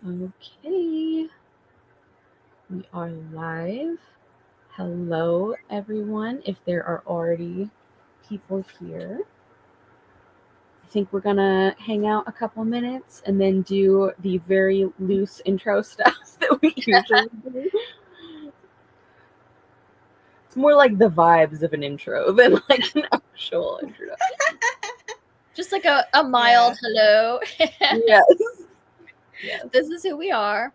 Okay, we are live. Hello, everyone. If there are already people here, I think we're gonna hang out a couple minutes and then do the very loose intro stuff that we usually do. It's more like the vibes of an intro than like an actual introduction. Just like a mild hello. Yes. Yes. This is who we are. At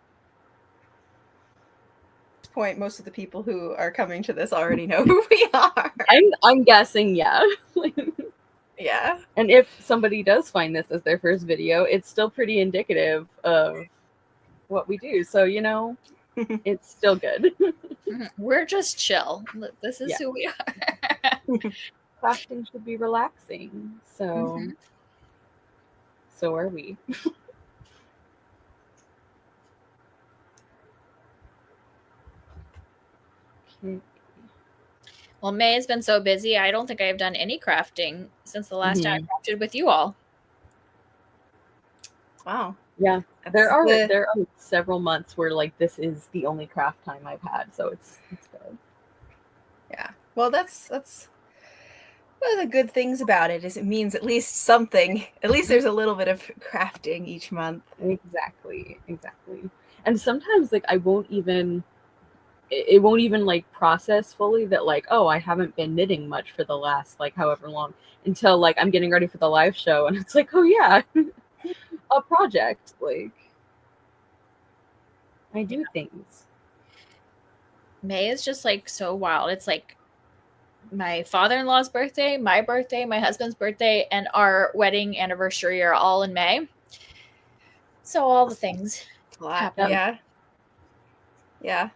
this point, most of the people who are coming to this already know who we are. I'm guessing, yeah. Yeah. And if somebody does find this as their first video, it's still pretty indicative of what we do. So, it's still good. We're just chill. This is who we are. Crafting should be relaxing. So, so are we. Okay. Well, May has been so busy. I don't think I have done any crafting since the last time I crafted with you all. Wow. Yeah. There are several months where like this is the only craft time I've had, so it's good. Yeah. Well, that's one of the good things about it is it means at least something. At least there's a little bit of crafting each month. Exactly. And sometimes like it won't even like process fully that like, oh, I haven't been knitting much for the last like however long until like I'm getting ready for the live show and it's like, oh yeah, a project. Like I do things. May is just like so wild. It's like my father-in-law's birthday, my birthday, my husband's birthday, and our wedding anniversary are all in May. So all the things happen. Yeah.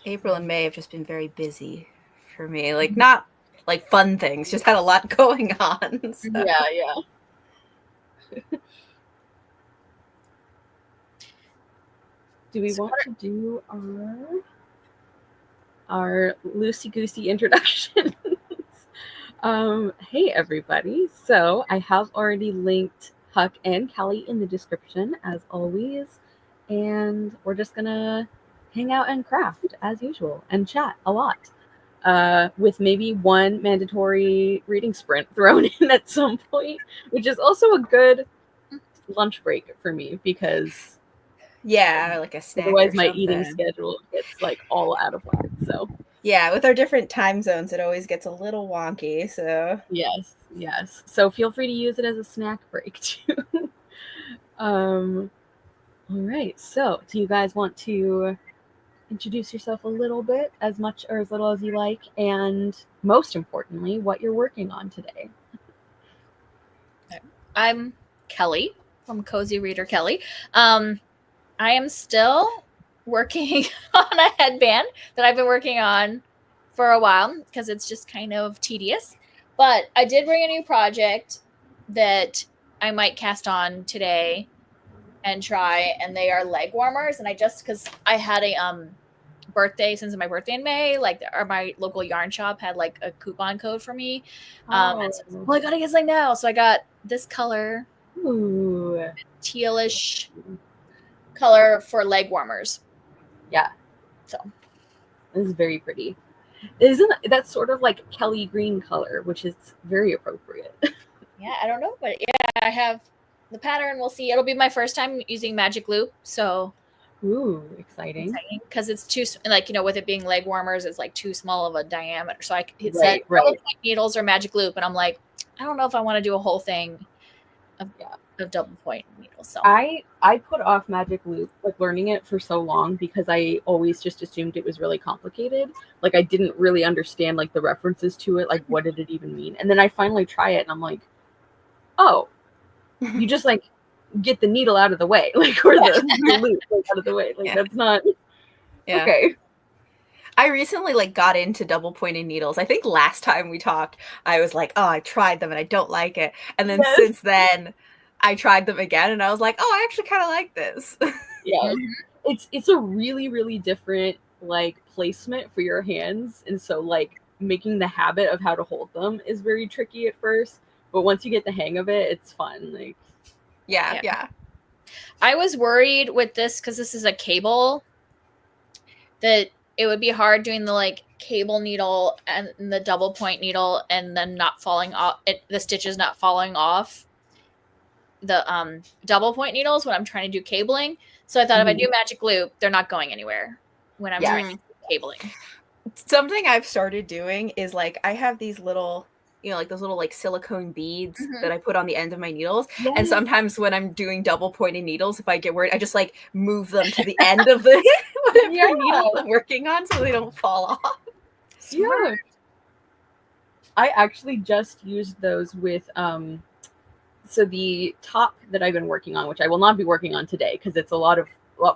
April and May have just been very busy for me. Like not like fun things, just had a lot going on. So. Yeah. Do we want to do our loosey-goosey introductions? Hey everybody. So I have already linked Huck and Kelly in the description as always, and we're just gonna hang out and craft as usual and chat a lot, with maybe one mandatory reading sprint thrown in at some point, which is also a good lunch break for me because like a snack. Otherwise, my eating schedule gets like all out of whack. So yeah, with our different time zones, it always gets a little wonky. So yes. So feel free to use it as a snack break too. All right. So do you guys want to introduce yourself a little bit, as much or as little as you like, and most importantly, what you're working on today? I'm Kelly from Cozy Reader Kelly. I am still working on a headband that I've been working on for a while because it's just kind of tedious. But I did bring a new project that I might cast on today and try, and they are leg warmers. And because I had a birthday since my birthday in May, my local yarn shop had like a coupon code for me. I gotta get something now, so I got this color, tealish color for leg warmers. Yeah. So this is very pretty. Isn't that sort of like Kelly green color, which is very appropriate? Yeah, I don't know, but yeah, I have the pattern. We'll see. It'll be my first time using magic loop, so exciting. Because it's too with it being leg warmers, it's like too small of a diameter. So it said double point needles or magic loop, and I'm like, I don't know if I want to do a whole thing of double point needles. So I put off magic loop, like learning it for so long because I always just assumed it was really complicated. Like I didn't really understand like the references to it, like what did it even mean? And then I finally try it and I'm like, oh, you just like get the needle out of the way, like or the loop out of the way. Like that's not okay. I recently got into double pointed needles. I think last time we talked, I was like, oh, I tried them and I don't like it. And then since then I tried them again and I was like, oh, I actually kind of like this. Yeah. It's a really, really different like placement for your hands. And so like making the habit of how to hold them is very tricky at first. But once you get the hang of it, it's fun. Like Yeah. I was worried with this because this is a cable that it would be hard doing the like cable needle and the double point needle and then not falling off the stitches not falling off the double point needles when I'm trying to do cabling. So I thought if I do magic loop, they're not going anywhere when I'm trying to do cabling. Something I've started doing is like I have these little, like those little like silicone beads that I put on the end of my needles. Yes. And sometimes when I'm doing double pointed needles, if I get worried, I just like move them to the end of the whatever needle I'm working on so they don't fall off. Yeah. I actually just used those with so the top that I've been working on, which I will not be working on today because it's a lot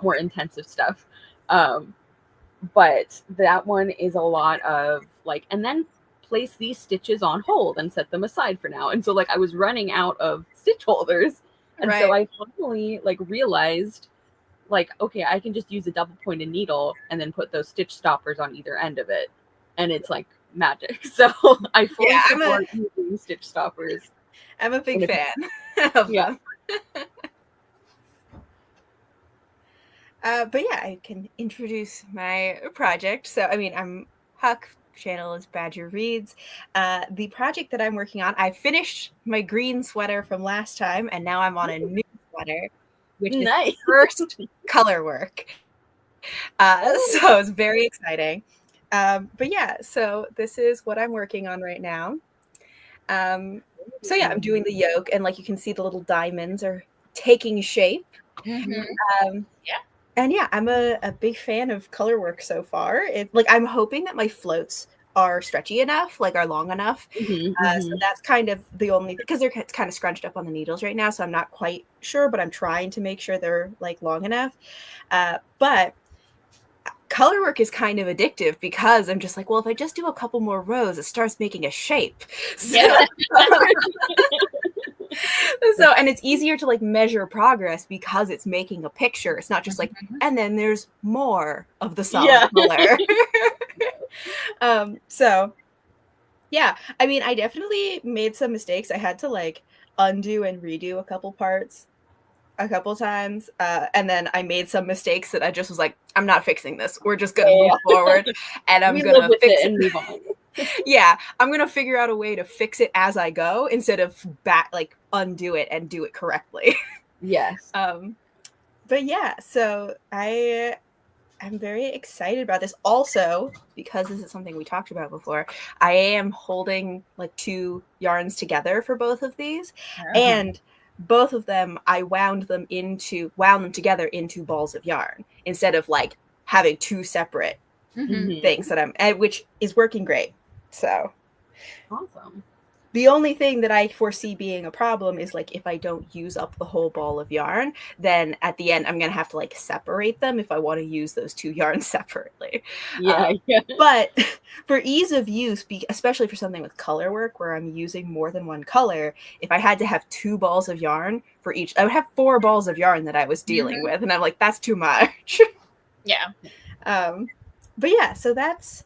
more intensive stuff. But that one is a lot of like, and then place these stitches on hold and set them aside for now. And so like I was running out of stitch holders. And so I finally like realized like, okay, I can just use a double pointed needle and then put those stitch stoppers on either end of it. And it's like magic. So I fully support using stitch stoppers. I'm a big fan of them. But yeah, I can introduce my project. So, I mean, I'm Huck, channel is Badger Reads. The project that I'm working on, I finished my green sweater from last time, and now I'm on a new sweater, which is first color work. So it's very exciting. But yeah, so this is what I'm working on right now. So yeah, I'm doing the yoke, and like you can see the little diamonds are taking shape. And yeah, I'm a big fan of color work so far. Like I'm hoping that my floats are stretchy enough, like are long enough. So that's kind of the only, because they're kind of scrunched up on the needles right now, so I'm not quite sure, but I'm trying to make sure they're like long enough. But color work is kind of addictive because I'm just like, well, if I just do a couple more rows, it starts making a shape. So, and it's easier to like measure progress because it's making a picture. It's not just like, and then there's more of the solid color. So yeah, I mean, I definitely made some mistakes. I had to like undo and redo a couple parts a couple times. And then I made some mistakes that I just was like, I'm not fixing this. We're just going to move forward and I'm going to fix it and move on. Yeah, I'm going to figure out a way to fix it as I go instead of undo it and do it correctly. Yes. But yeah, so I'm very excited about this. Also, because this is something we talked about before, I am holding like 2 yarns together for both of these. And both of them, I wound them together into balls of yarn instead of like having 2 separate things which is working great. So awesome. The only thing that I foresee being a problem is like if I don't use up the whole ball of yarn, then at the end I'm gonna have to like separate them if I want to use those 2 yarns separately. But for ease of use, especially for something with color work where I'm using more than one color, if I had to have 2 balls of yarn for each, I would have 4 balls of yarn that I was dealing with, and I'm like, that's too much. But yeah, so that's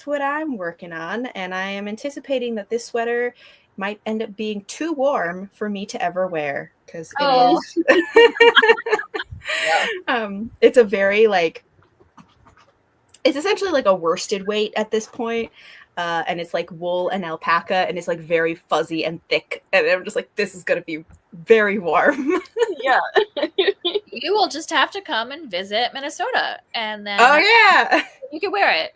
what I'm working on, and I am anticipating that this sweater might end up being too warm for me to ever wear because it is. It's a very like, it's essentially like a worsted weight at this point, and it's like wool and alpaca, and it's like very fuzzy and thick, and I'm just like, this is gonna be very warm. You will just have to come and visit Minnesota, and then you can wear it.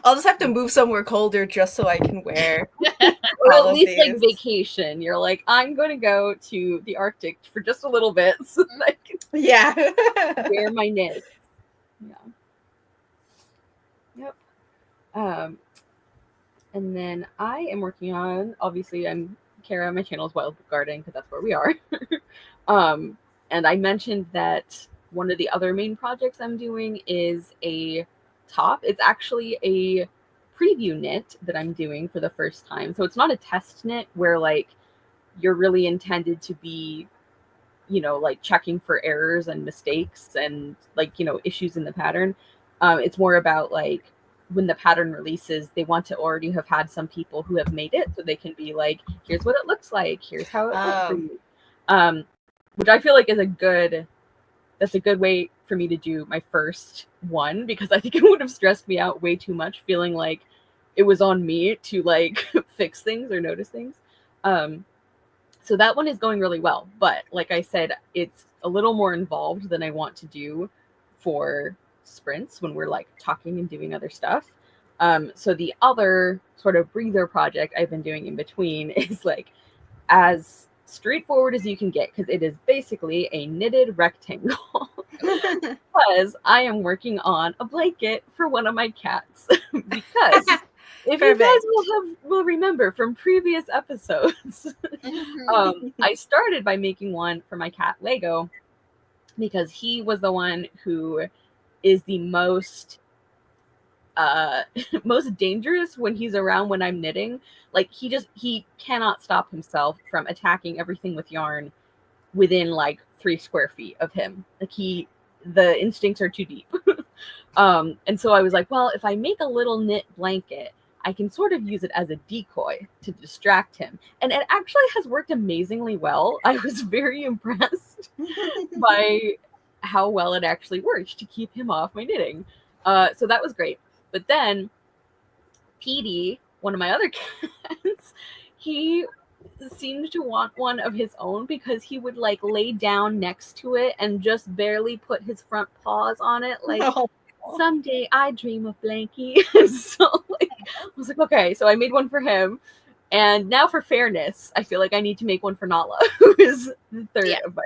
I'll just have to move somewhere colder just so I can wear. Or at least like vacation. You're like, I'm going to go to the Arctic for just a little bit so that I can wear my knit. Yep. And then I am working on, obviously I'm Kara, my channel is Wild Garden because that's where we are. And I mentioned that one of the other main projects I'm doing is a top. It's actually a preview knit that I'm doing for the first time. So it's not a test knit where like you're really intended to be, like checking for errors and mistakes and like, issues in the pattern. It's more about like when the pattern releases, they want to already have had some people who have made it so they can be like, here's what it looks like. Here's how it looks for you. which I feel like is that's a good way for me to do my first one, because I think it would have stressed me out way too much, feeling like it was on me to like fix things or notice things. So that one is going really well, but like I said, it's a little more involved than I want to do for sprints when we're like talking and doing other stuff. So the other sort of breather project I've been doing in between is like as straightforward as you can get, because it is basically a knitted rectangle. Because I am working on a blanket for one of my cats. Because if you guys will remember from previous episodes, I started by making one for my cat Lego, because he was the one who is the most most dangerous when he's around when I'm knitting. Like he cannot stop himself from attacking everything with yarn within like 3 square feet of him. Like the instincts are too deep. And so I was like, well, if I make a little knit blanket, I can sort of use it as a decoy to distract him. And it actually has worked amazingly well. I was very impressed by how well it actually worked to keep him off my knitting. So that was great. But then Petey, one of my other cats, he seemed to want one of his own, because he would like lay down next to it and just barely put his front paws on it, like someday I dream of Blanky. So like I was like, okay, so I made one for him, and now for fairness, I feel like I need to make one for Nala, who is the third of my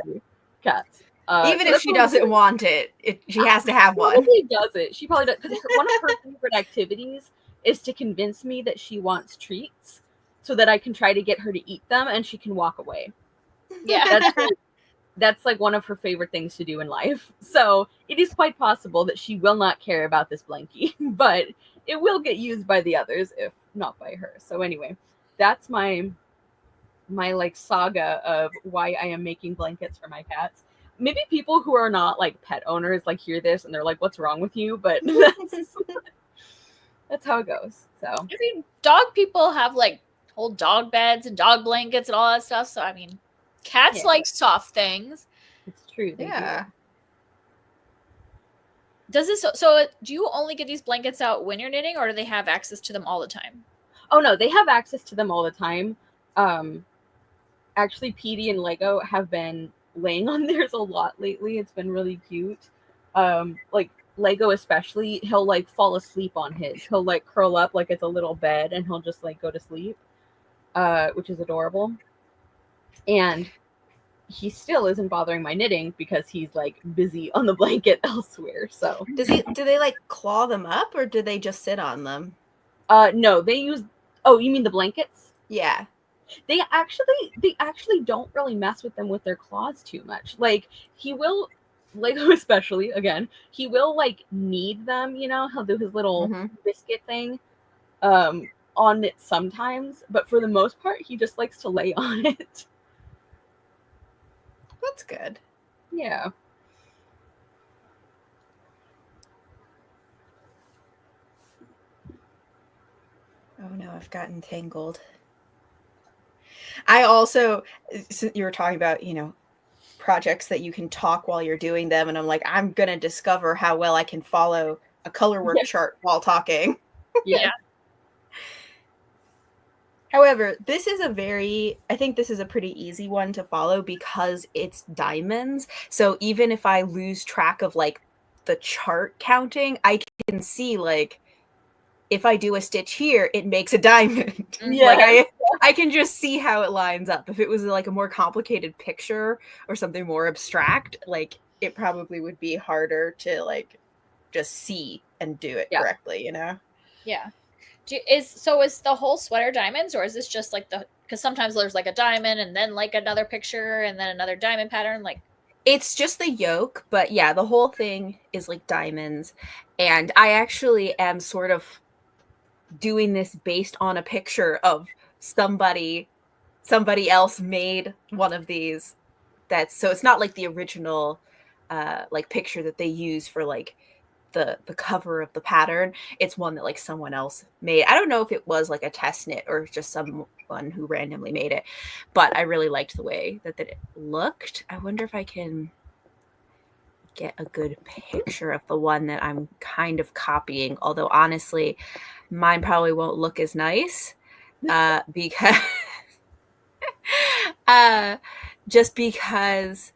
cats. Even if she doesn't want it, she has to have one. Probably does it. She probably does, because one of her favorite activities is to convince me that she wants treats, so that I can try to get her to eat them and she can walk away. Yeah. That's like one of her favorite things to do in life. So it is quite possible that she will not care about this blankie, but it will get used by the others, if not by her. So anyway, that's my like saga of why I am making blankets for my cats. Maybe people who are not like pet owners like hear this and they're like, what's wrong with you? But that's how it goes. So I mean, dog people have like whole dog beds and dog blankets and all that stuff. So I mean, cats like soft things. It's true. Yeah. Does this so do you only get these blankets out when you're knitting, or do they have access to them all the time? Oh no, they have access to them all the time. Actually, Petey and Lego have been laying on theirs a lot lately. It's been really cute. Like Lego especially, he'll like fall asleep on his. He'll like curl up like it's a little bed and he'll just like go to sleep, which is adorable. And he still isn't bothering my knitting because he's like busy on the blanket elsewhere. So do they like claw them up, or do they just sit on them? No, they use. Oh, you mean the blankets? Yeah. They actually don't really mess with them with their claws too much. Like he will, Lego especially, again, he will like knead them, you know, he'll do his little biscuit thing on it sometimes, but for the most part he just likes to lay on it. That's good. Yeah. Oh no, I've gotten tangled. I also, you were talking about, you know, projects that you can talk while you're doing them, and I'm like, I'm gonna discover how well I can follow a color work chart while talking. Yeah. However, I think this is a pretty easy one to follow because it's diamonds. So even if I lose track of like the chart counting, I can see like if I do a stitch here, it makes a diamond. Yeah. Like I can just see how it lines up. If it was like a more complicated picture or something more abstract, like it probably would be harder to like just see and do it correctly, you know? Yeah. Is the whole sweater diamonds, or is this just like because sometimes there's like a diamond and then like another picture and then another diamond pattern, like it's just the yoke, but yeah, the whole thing is like diamonds. And I actually am sort of doing this based on a picture of somebody else made one of these. So it's not like the original like picture that they use for like the cover of the pattern, it's one that like someone else made. I don't know if it was like a test knit or just someone who randomly made it, but I really liked the way that it looked. I wonder if I can get a good picture of the one that I'm kind of copying, although honestly mine probably won't look as nice because just because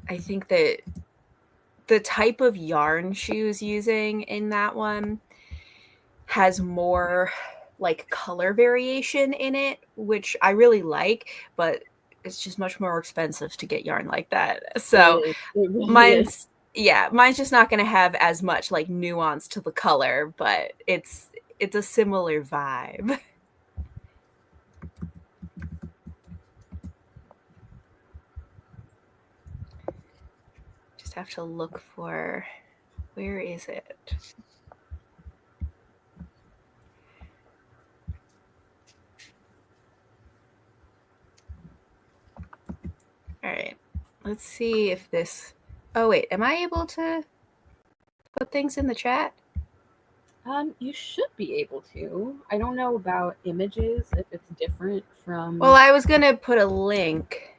I think that the type of yarn she was using in that one has more like color variation in it, which I really like, but it's just much more expensive to get yarn like that. So It really mine's just not going to have as much like nuance to the color, but it's a similar vibe. Just have to look for, where is it? All right, let's see if this, oh wait, am I able to put things in the chat? You should be able to. I don't know about images, if it's different from... Well, I was going to put a link.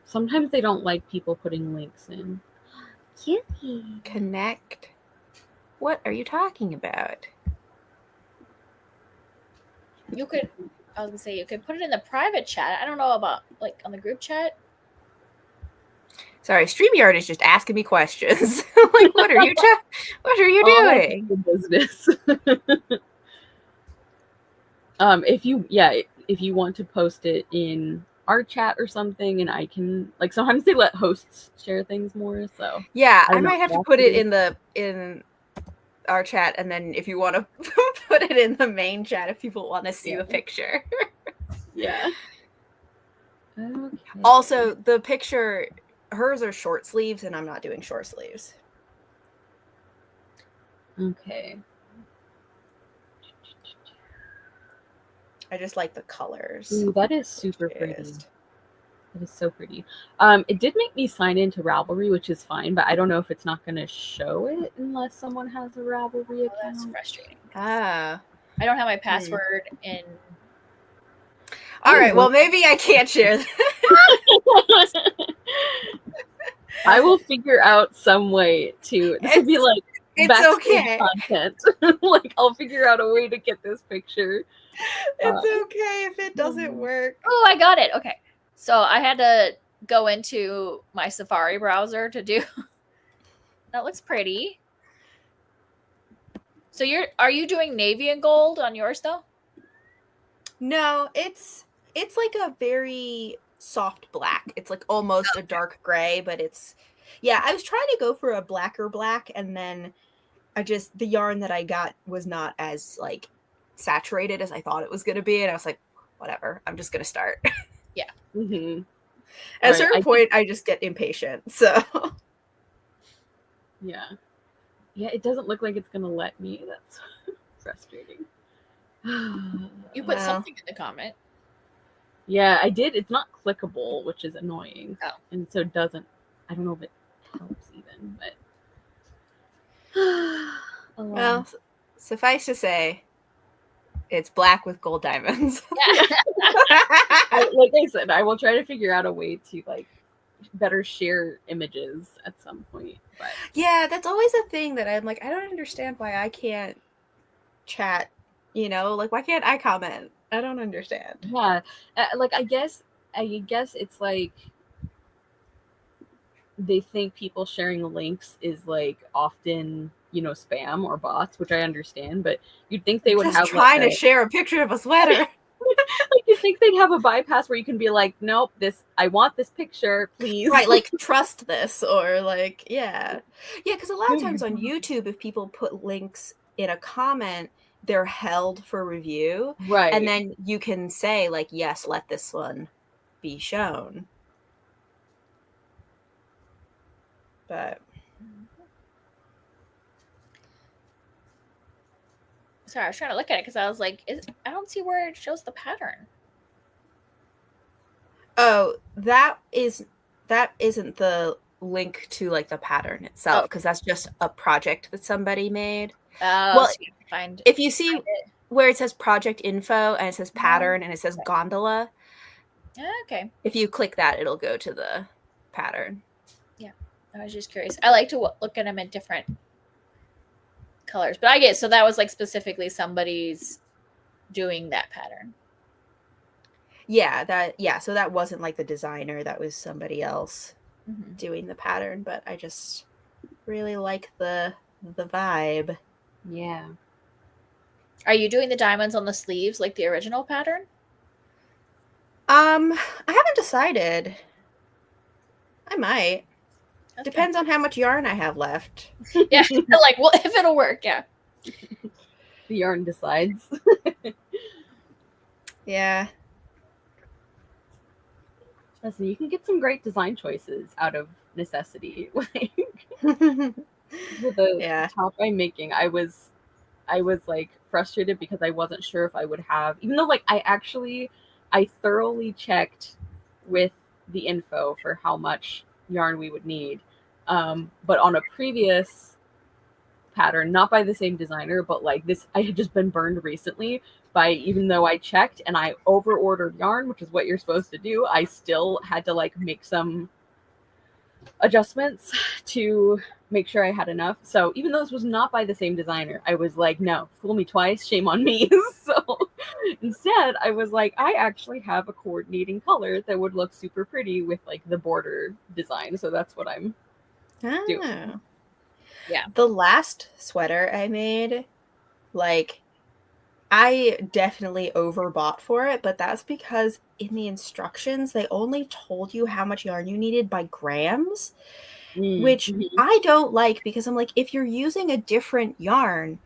Sometimes they don't like people putting links in. Cutie. Connect. What are you talking about? You could, I was gonna say, you could put it in the private chat. I don't know about like on the group chat. Sorry, StreamYard is just asking me questions. Like, what are you doing? Business. If you want to post it in our chat or something, and I can, like, sometimes they let hosts share things more. So yeah, I might have to put it in our chat, and then if you want to put it in the main chat, if people want to see the picture. Yeah. Okay. Also, the picture, hers are short sleeves, and I'm not doing short sleeves. Okay. I just like the colors. Ooh, that is super pretty. That is so pretty. It did make me sign into Ravelry, which is fine, but I don't know if it's not going to show it unless someone has a Ravelry account. That's frustrating. Ah. I don't have my password in. All right, well, maybe I can't share that. I will figure out some way to. This would be like it's content. Like, I'll figure out a way to get this picture. It's okay if it doesn't work. Oh, I got it. Okay, so I had to go into my Safari browser to do. That looks pretty. So are you doing navy and gold on yours though? No, it's like a very soft black. It's like almost a dark gray, but it's, yeah, I was trying to go for a blacker black, and then the yarn that I got was not as like saturated as I thought it was going to be, and I was like, whatever, I'm just going to start. Yeah. Mm-hmm. At a certain point, I just get impatient, so. Yeah, it doesn't look like it's going to let me. That's frustrating. You put something in the comment. Yeah, I did. It's not clickable, which is annoying. Oh. And so it doesn't, I don't know if it helps even, but. Well, suffice to say, it's black with gold diamonds. Yeah. Like I said, I will try to figure out a way to like better share images at some point. But yeah, that's always a thing that I'm like, I don't understand why I can't chat, like, why can't I comment? I don't understand. Yeah, like I guess it's like they think people sharing links is like often spam or bots, which I understand, but you'd think they would just have trying to share a picture of a sweater. Like, you think they'd have a bypass where you can be like, nope, I want this picture, please. Right, like, trust this, or like, yeah, because a lot of times on YouTube, if people put links in a comment, they're held for review, right? And then you can say like, yes, let this one be shown. But sorry, I was trying to look at it because I was like, I don't see where it shows the pattern. Oh, that isn't the link to like the pattern itself, because that's just a project that somebody made. Well, so you can find if you see where it says project info and it says pattern and it says gondola, okay, if you click that, it'll go to the pattern. Yeah, I was just curious. I like to look at them in different colors, but I get, so that was like specifically somebody's doing that pattern. So that wasn't like the designer, that was somebody else doing the pattern, but I just really like the vibe. Yeah. Are you doing the diamonds on the sleeves like the original pattern? I haven't decided. I might. Okay. Depends on how much yarn I have left. Yeah, like, well, if it'll work, yeah. The yarn decides. Yeah. Listen, you can get some great design choices out of necessity. Like with the top I'm making, I was like frustrated because I wasn't sure if I would have, even though like I thoroughly checked with the info for how much yarn we would need. But on a previous pattern, not by the same designer, but like this, I had just been burned recently by, even though I checked and I over ordered yarn, which is what you're supposed to do, I still had to like make some adjustments to make sure I had enough. So even though this was not by the same designer, I was like, no, fool me twice, shame on me. So instead I was like, I actually have a coordinating color that would look super pretty with like the border design. So that's what I'm doing. Yeah. The last sweater I made, like, I definitely overbought for it, but that's because in the instructions, they only told you how much yarn you needed by grams, which I don't like, because I'm like, if you're using a different yarn,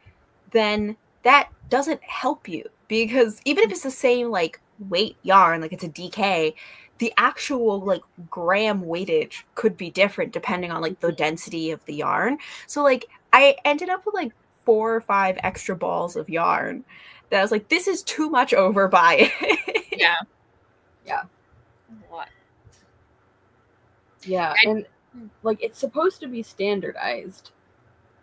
then that doesn't help you, because even if it's the same like weight yarn, like it's a DK, the actual like gram weightage could be different depending on like the density of the yarn. So like I ended up with like 4 or 5 extra balls of yarn that I was like, this is too much overbuy. Yeah. What? Yeah, and like it's supposed to be standardized,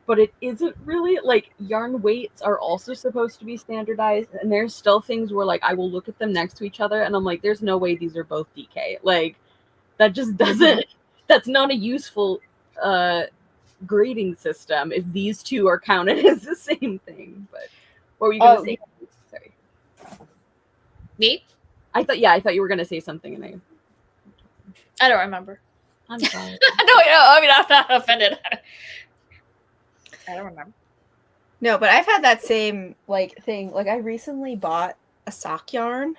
but it isn't really. Like yarn weights are also supposed to be standardized, and there's still things where like I will look at them next to each other and I'm like, there's no way these are both DK. Like that just doesn't, that's not a useful grading system if these two are counted as the same thing. But what were you gonna say? Sorry. Me? I thought you were gonna say something, and I don't remember. I'm sorry. No, I mean, I'm not offended. I don't remember. No, but I've had that same like thing. Like I recently bought a sock yarn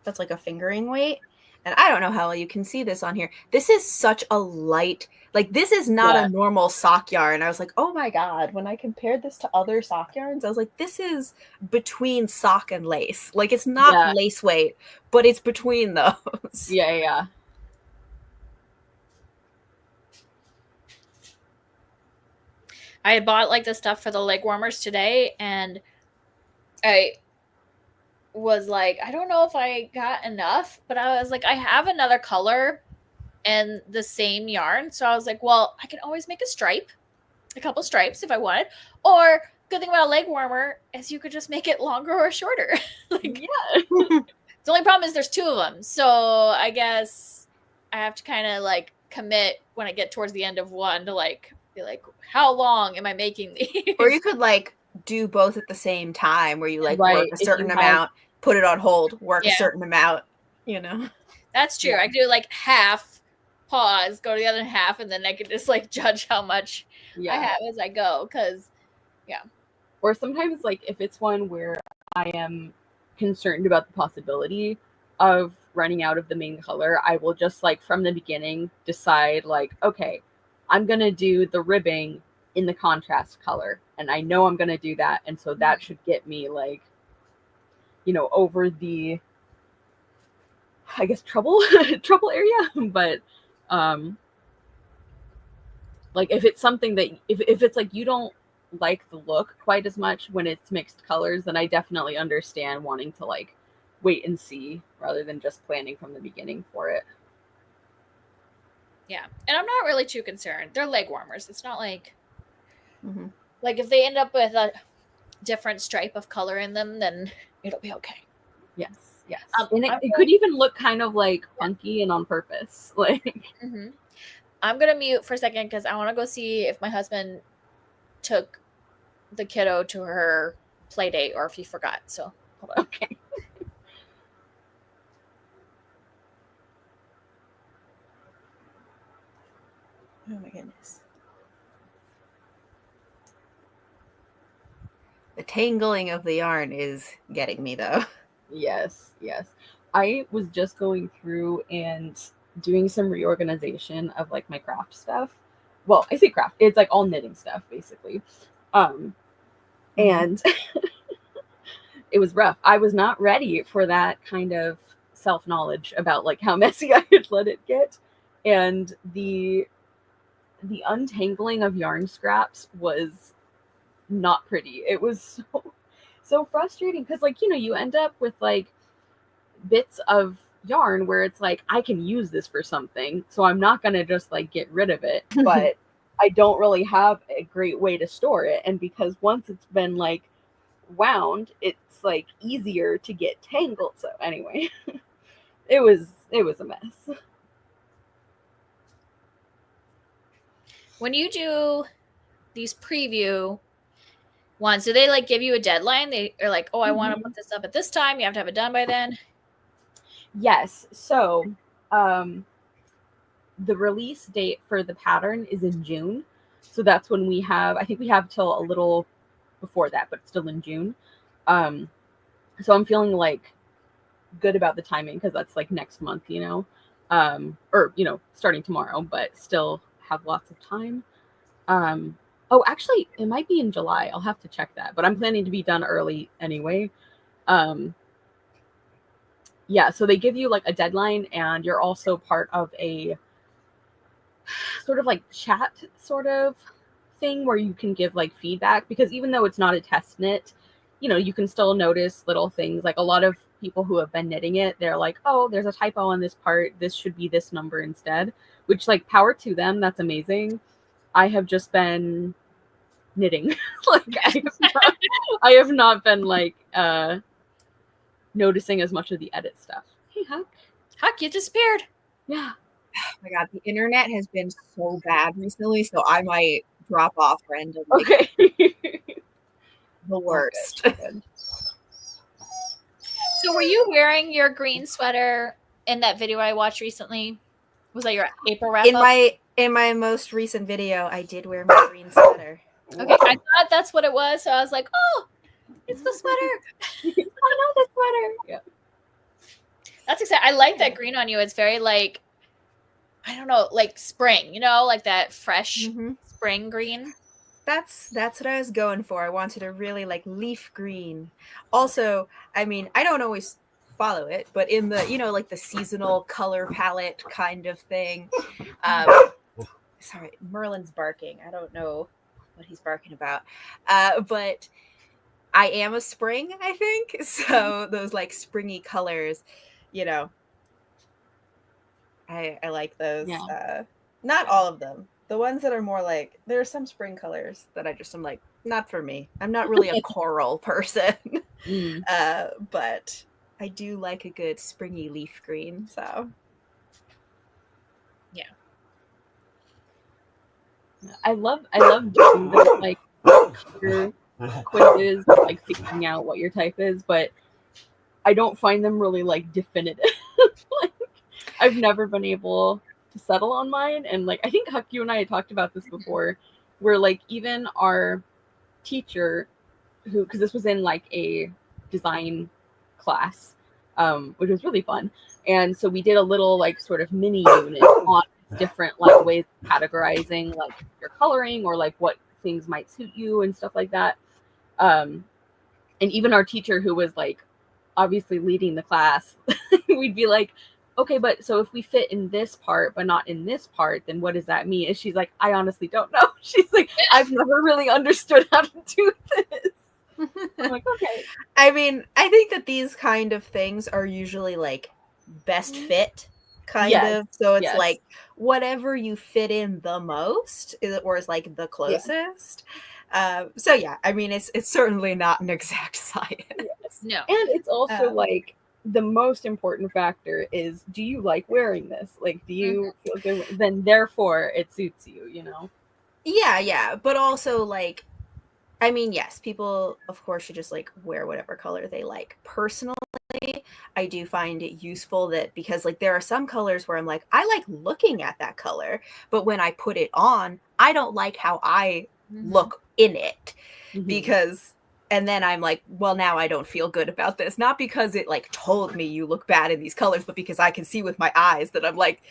that's like a fingering weight, and I don't know how you can see this on here. This is such a light, like this is not a normal sock yarn. I was like, oh my god, when I compared this to other sock yarns, I was like, this is between sock and lace. Like it's not lace weight, but it's between those. Yeah. I had bought like the stuff for the leg warmers today, and I was like, I don't know if I got enough, but I was like, I have another color and the same yarn. So I was like, well, I can always make a couple stripes if I wanted. Or good thing about a leg warmer is you could just make it longer or shorter. Like, the only problem is there's 2 of them. So I guess I have to kind of like commit when I get towards the end of one to like be like, how long am I making these? Or you could like do both at the same time, where you like work a certain amount, put it on hold, work a certain amount, you know. That's true. I could do like half, pause, go to the other half, and then I could just like judge how much I have as I go. Because or sometimes like if it's one where I am concerned about the possibility of running out of the main color, I will just like from the beginning decide like, okay, I'm gonna do the ribbing in the contrast color, and I know I'm gonna do that, and so that should get me like, you know, over the, I guess, trouble area. But like if it's something that if it's like you don't like the look quite as much when it's mixed colors, then I definitely understand wanting to like wait and see rather than just planning from the beginning for it. Yeah, and I'm not really too concerned. They're leg warmers. It's not like Mhm. like if they end up with a different stripe of color in them, then it'll be okay. Yes, yes. I'm And it going- could even look kind of like funky and on purpose. Like, Mhm. I'm gonna mute for a second because I want to go see if my husband took the kiddo to her play date or if he forgot. So hold on. okay. Oh my goodness. The tangling of the yarn is getting me, though. Yes, yes. I was just going through and doing some reorganization of like my craft stuff. Well, I say craft, it's like all knitting stuff basically. And it was rough. I was not ready for that kind of self-knowledge about like how messy I had let it get. And the untangling of yarn scraps was not pretty. It was so frustrating because like, you know, you end up with like bits of yarn where it's like I can use this for something, so I'm not going to just like get rid of it, but I don't really have a great way to store it. And because once it's been like wound, it's like easier to get tangled. So anyway, it was a mess. When you do these preview ones, do they like give you a deadline? They are like, oh, I want to put this up at this time. You have to have it done by then. Yes. So the release date for the pattern is in June. So that's when we have, I think we have till a little before that, but still in June. So I'm feeling like good about the timing because that's like next month, you know, or, you know, starting tomorrow, but still have lots of time. Oh, actually, it might be in July. I'll have to check that, but I'm planning to be done early anyway. Yeah, so they give you like a deadline, and you're also part of a sort of like chat sort of thing where you can give like feedback, because even though it's not a test knit, you know, you can still notice little things. Like a lot of people who have been knitting it, they're like, oh, there's a typo on this part, this should be this number instead, which like power to them, that's amazing. I have just been knitting. Like I have not been like noticing as much of the edit stuff. Hey Huck. Huck, you disappeared. Yeah. Oh my god, the internet has been so bad recently, so I might drop off randomly. Okay. The worst. Oh, good. So were you wearing your green sweater in that video I watched recently? Was that your April wrap up? In my most recent video, I did wear my green sweater. Okay, I thought that's what it was, so I was like, oh, it's the sweater. I know the sweater. Yeah. That's exciting. I like that green on you. It's very like, I don't know, like spring, you know, like that fresh spring green. That's what I was going for. I wanted a really like leaf green. Also, I mean, I don't always follow it, but in the, you know, like the seasonal color palette kind of thing. Sorry, Merlin's barking. I don't know what he's barking about. But I am a spring, I think. So those like springy colors, you know, I like those. Yeah. Not all of them. The ones that are more like, there are some spring colors that I just am like, not for me. I'm not really a coral person. But I do like a good springy leaf green. So yeah. I love doing this like color quizzes, like figuring out what your type is, but I don't find them really like definitive. Like, I've never been able to settle on mine. And like, I think Huck, you and I had talked about this before, where like even our teacher, who, because this was in like a design class, which was really fun, and so we did a little like sort of mini unit on different like ways of categorizing like your coloring or like what things might suit you and stuff like that. And even our teacher, who was like obviously leading the class, we'd be like, okay, but so if we fit in this part but not in this part, then what does that mean? And she's like, I honestly don't know. She's like, I've never really understood how to do this. I'm like, okay. I mean, I think that these kind of things are usually like best fit kind of. So it's yes. like whatever you fit in the most or is like the closest. So yeah, I mean it's certainly not an exact science. Yes. No. And it's also like the most important factor is, do you like wearing this? Like, do you feel good? Then therefore it suits you, you know? Yeah. But also like, I mean, yes, people of course should just like wear whatever color they like. Personally, I do find it useful that because like there are some colors where I'm like, I like looking at that color, but when I put it on, I don't like how I look in it because and then I'm like, well, now I don't feel good about this. Not because it like told me you look bad in these colors, but because I can see with my eyes that I'm like,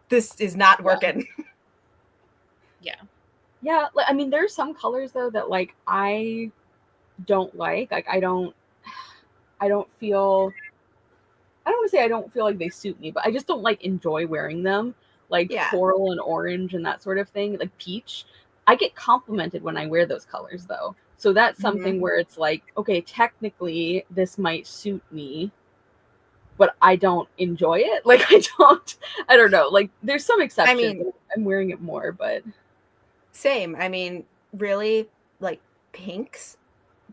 this is not working. Yeah. Yeah, I mean, there's some colors though that like I don't like. Like I don't feel. I don't want to say I don't feel like they suit me, but I just don't like enjoy wearing them. Like coral and orange and that sort of thing. Like peach, I get complimented when I wear those colors though. So that's something where it's like, okay, technically this might suit me, but I don't enjoy it. Like I don't know. Like there's some exceptions. I mean, I'm wearing it more, but same. I mean, really, like pinks,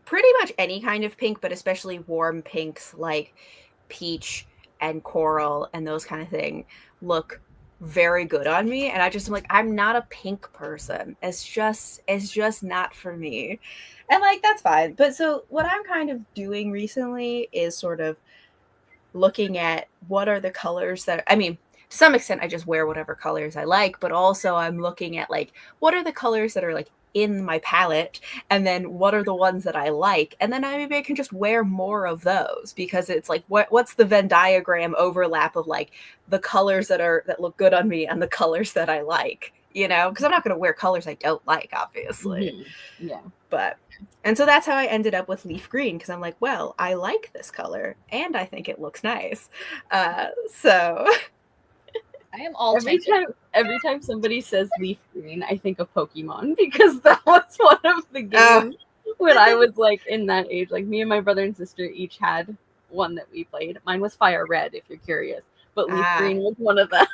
pretty much any kind of pink, but especially warm pinks like peach and coral and those kind of thing look very good on me. And I just am like, I'm not a pink person. It's just not for me. And like, that's fine. But so what I'm kind of doing recently is sort of looking at what are the colors that, I mean, to some extent I just wear whatever colors I like, but also I'm looking at like what are the colors that are like in my palette and then what are the ones that I like, and then maybe I can just wear more of those because it's like what's the Venn diagram overlap of like the colors that look good on me and the colors that I like, you know, because I'm not going to wear colors I don't like, obviously. Yeah. But and so that's how I ended up with leaf green, because I'm like, well, I like this color and I think it looks nice. So I am all every time somebody says leaf green, I think of Pokemon because that was one of the games when I was like in that age. Like me and my brother and sister each had one that we played. Mine was Fire Red, if you're curious, but leaf green was one of them.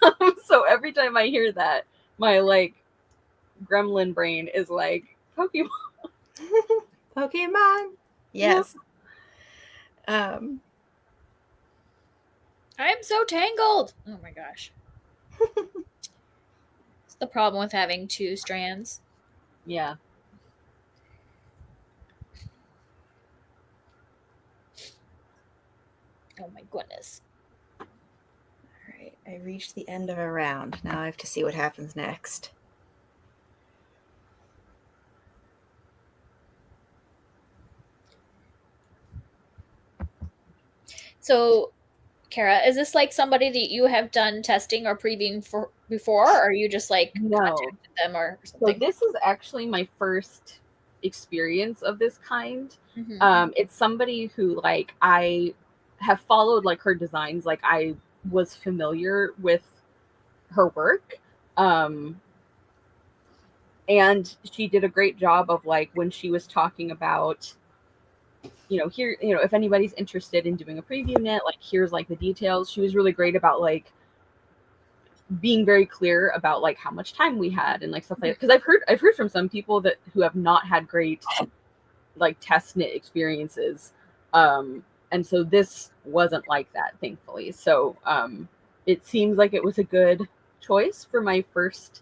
So every time I hear that, my like gremlin brain is like Pokemon. Pokemon. Yes. I am so tangled. Oh my gosh. It's the problem with having two strands. Yeah. Oh my goodness. All right. I reached the end of a round. Now I have to see what happens next. So, Kara, is this like somebody that you have done testing or previewing for before, or are you just like contacted them or something? So this is actually my first experience of this kind. It's somebody who like I have followed like her designs, like I was familiar with her work. And she did a great job of like when she was talking about, you know, here, you know, if anybody's interested in doing a preview knit, like here's like the details. She was really great about like being very clear about like how much time we had and like stuff like that. Because I've heard from some people that who have not had great like test knit experiences. And so this wasn't like that, thankfully. So it seems like it was a good choice for my first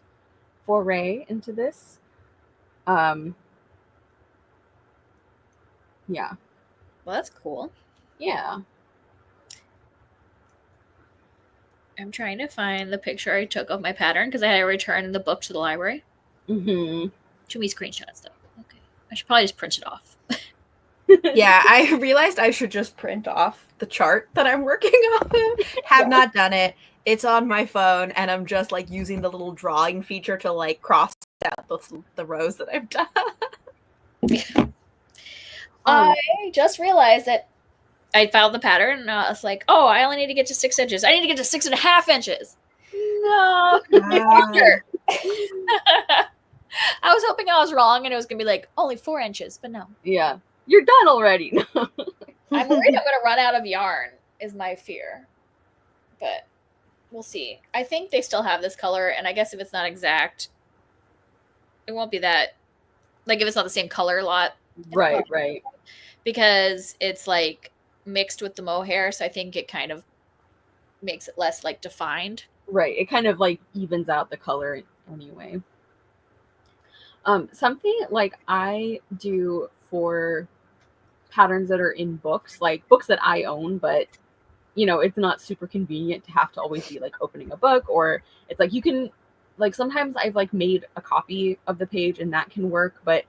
foray into this. Yeah. Well, that's cool. Yeah. I'm trying to find the picture I took of my pattern because I had to return the book to the library. Too many screenshots, though. Okay. I should probably just print it off. Yeah, I realized I should just print off the chart that I'm working on. Have not done it. It's on my phone, and I'm just like using the little drawing feature to like cross out the rows that I've done. I just realized that I found the pattern, and I was like, oh, I only need to get to 6 inches. I need to get to 6.5 inches. No. I was hoping I was wrong, and it was going to be like, only 4 inches, but no. Yeah. You're done already. I'm worried I'm going to run out of yarn, is my fear. But we'll see. I think they still have this color, and I guess if it's not exact, it won't be that, like, if it's not the same color lot. Right. Because it's like mixed with the mohair, so I think it kind of makes it less like defined. Right. It kind of like evens out the color anyway. Something like I do for patterns that are in books, like books that I own, but you know, it's not super convenient to have to always be like opening a book, or it's like you can, like, sometimes I've like made a copy of the page and that can work, but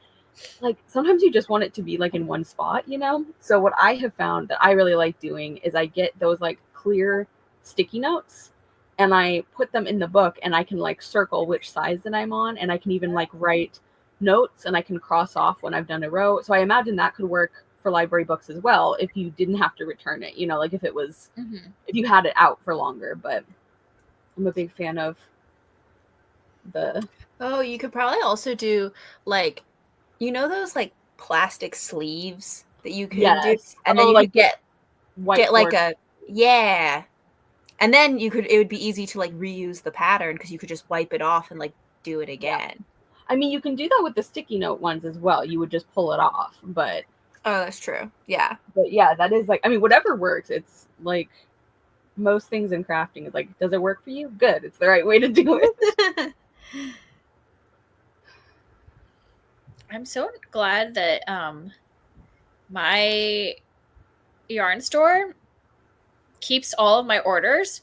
like sometimes you just want it to be like in one spot, you know? So what I have found that I really like doing is I get those like clear sticky notes and I put them in the book, and I can like circle which size that I'm on, and I can even like write notes, and I can cross off when I've done a row. So I imagine that could work for library books as well if you didn't have to return it, you know, like if it was if you had it out for longer. But I'm a big fan of the you could probably also do like, you know, those like plastic sleeves that you can do, and then you like could get like whiteboard. and then it would be easy to like reuse the pattern because you could just wipe it off and like do it again. I mean, you can do that with the sticky note ones as well. You would just pull it off, but oh, that's true. Yeah. But yeah, that is like, I mean, whatever works. It's like most things in crafting is like, does it work for you? Good. It's the right way to do it. I'm so glad that my yarn store keeps all of my orders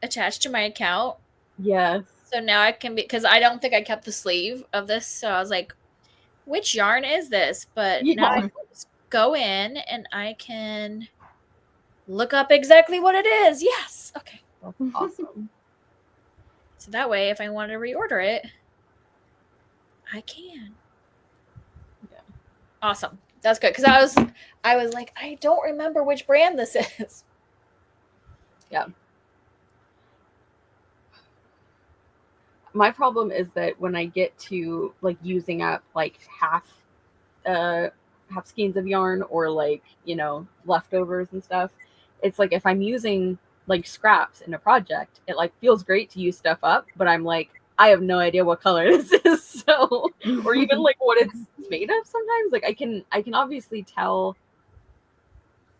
attached to my account. Yes. So now I can be, because I don't think I kept the sleeve of this, so I was like, which yarn is this? But now I can just go in and I can look up exactly what it is. Yes. Okay. That's awesome. So that way, if I want to reorder it, I can. Yeah. Awesome. That's good, because I was like, I don't remember which brand this is. Yeah. My problem is that when I get to like using up like half skeins of yarn, or like, you know, leftovers and stuff, it's like if I'm using like scraps in a project, it like feels great to use stuff up, but I'm like, I have no idea what color this is. So, or even like what it's made of sometimes. Like I can obviously tell,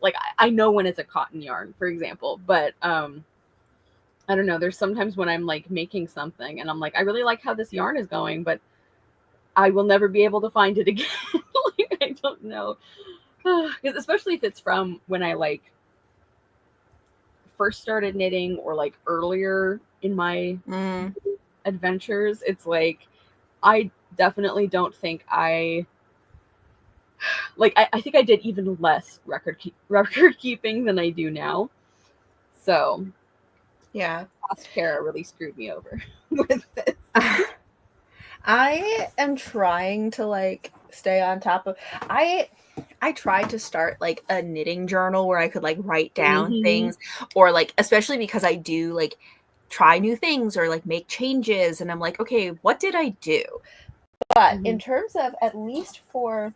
like I know when it's a cotton yarn, for example, but I don't know, there's sometimes when I'm like making something and I'm like, I really like how this yarn is going, but I will never be able to find it again. Like, I don't know. Because especially if it's from when I like first started knitting, or like earlier in my adventures, it's like I definitely don't think I think I did even less record keeping than I do now. So yeah, past Kara really screwed me over with this. I am trying to like stay on top of. I tried to start like a knitting journal where I could like write down things, or like, especially because I do like try new things or like make changes, and I'm like, okay, what did I do? But in terms of, at least for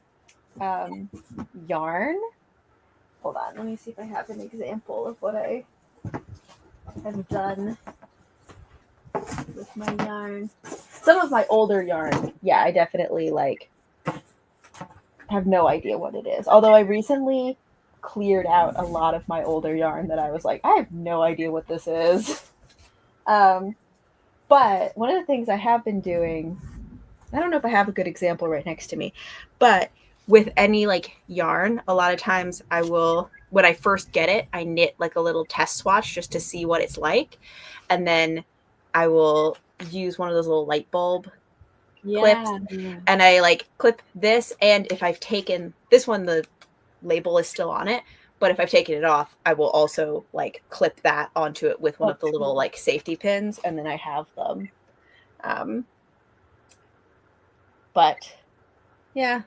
yarn, hold on, let me see if I have an example of what I have done with my yarn. Some of my older yarn, yeah, I definitely like have no idea what it is. Although I recently cleared out a lot of my older yarn that I was like, I have no idea what this is. But one of the things I have been doing, I don't know if I have a good example right next to me, but with any like yarn, a lot of times I will, when I first get it, I knit like a little test swatch just to see what it's like. And then I will use one of those little light bulb clips, and I like clip this, and if I've taken this one, the label is still on it, but if I've taken it off, I will also like clip that onto it with one of the little like safety pins, and then I have them. But yeah,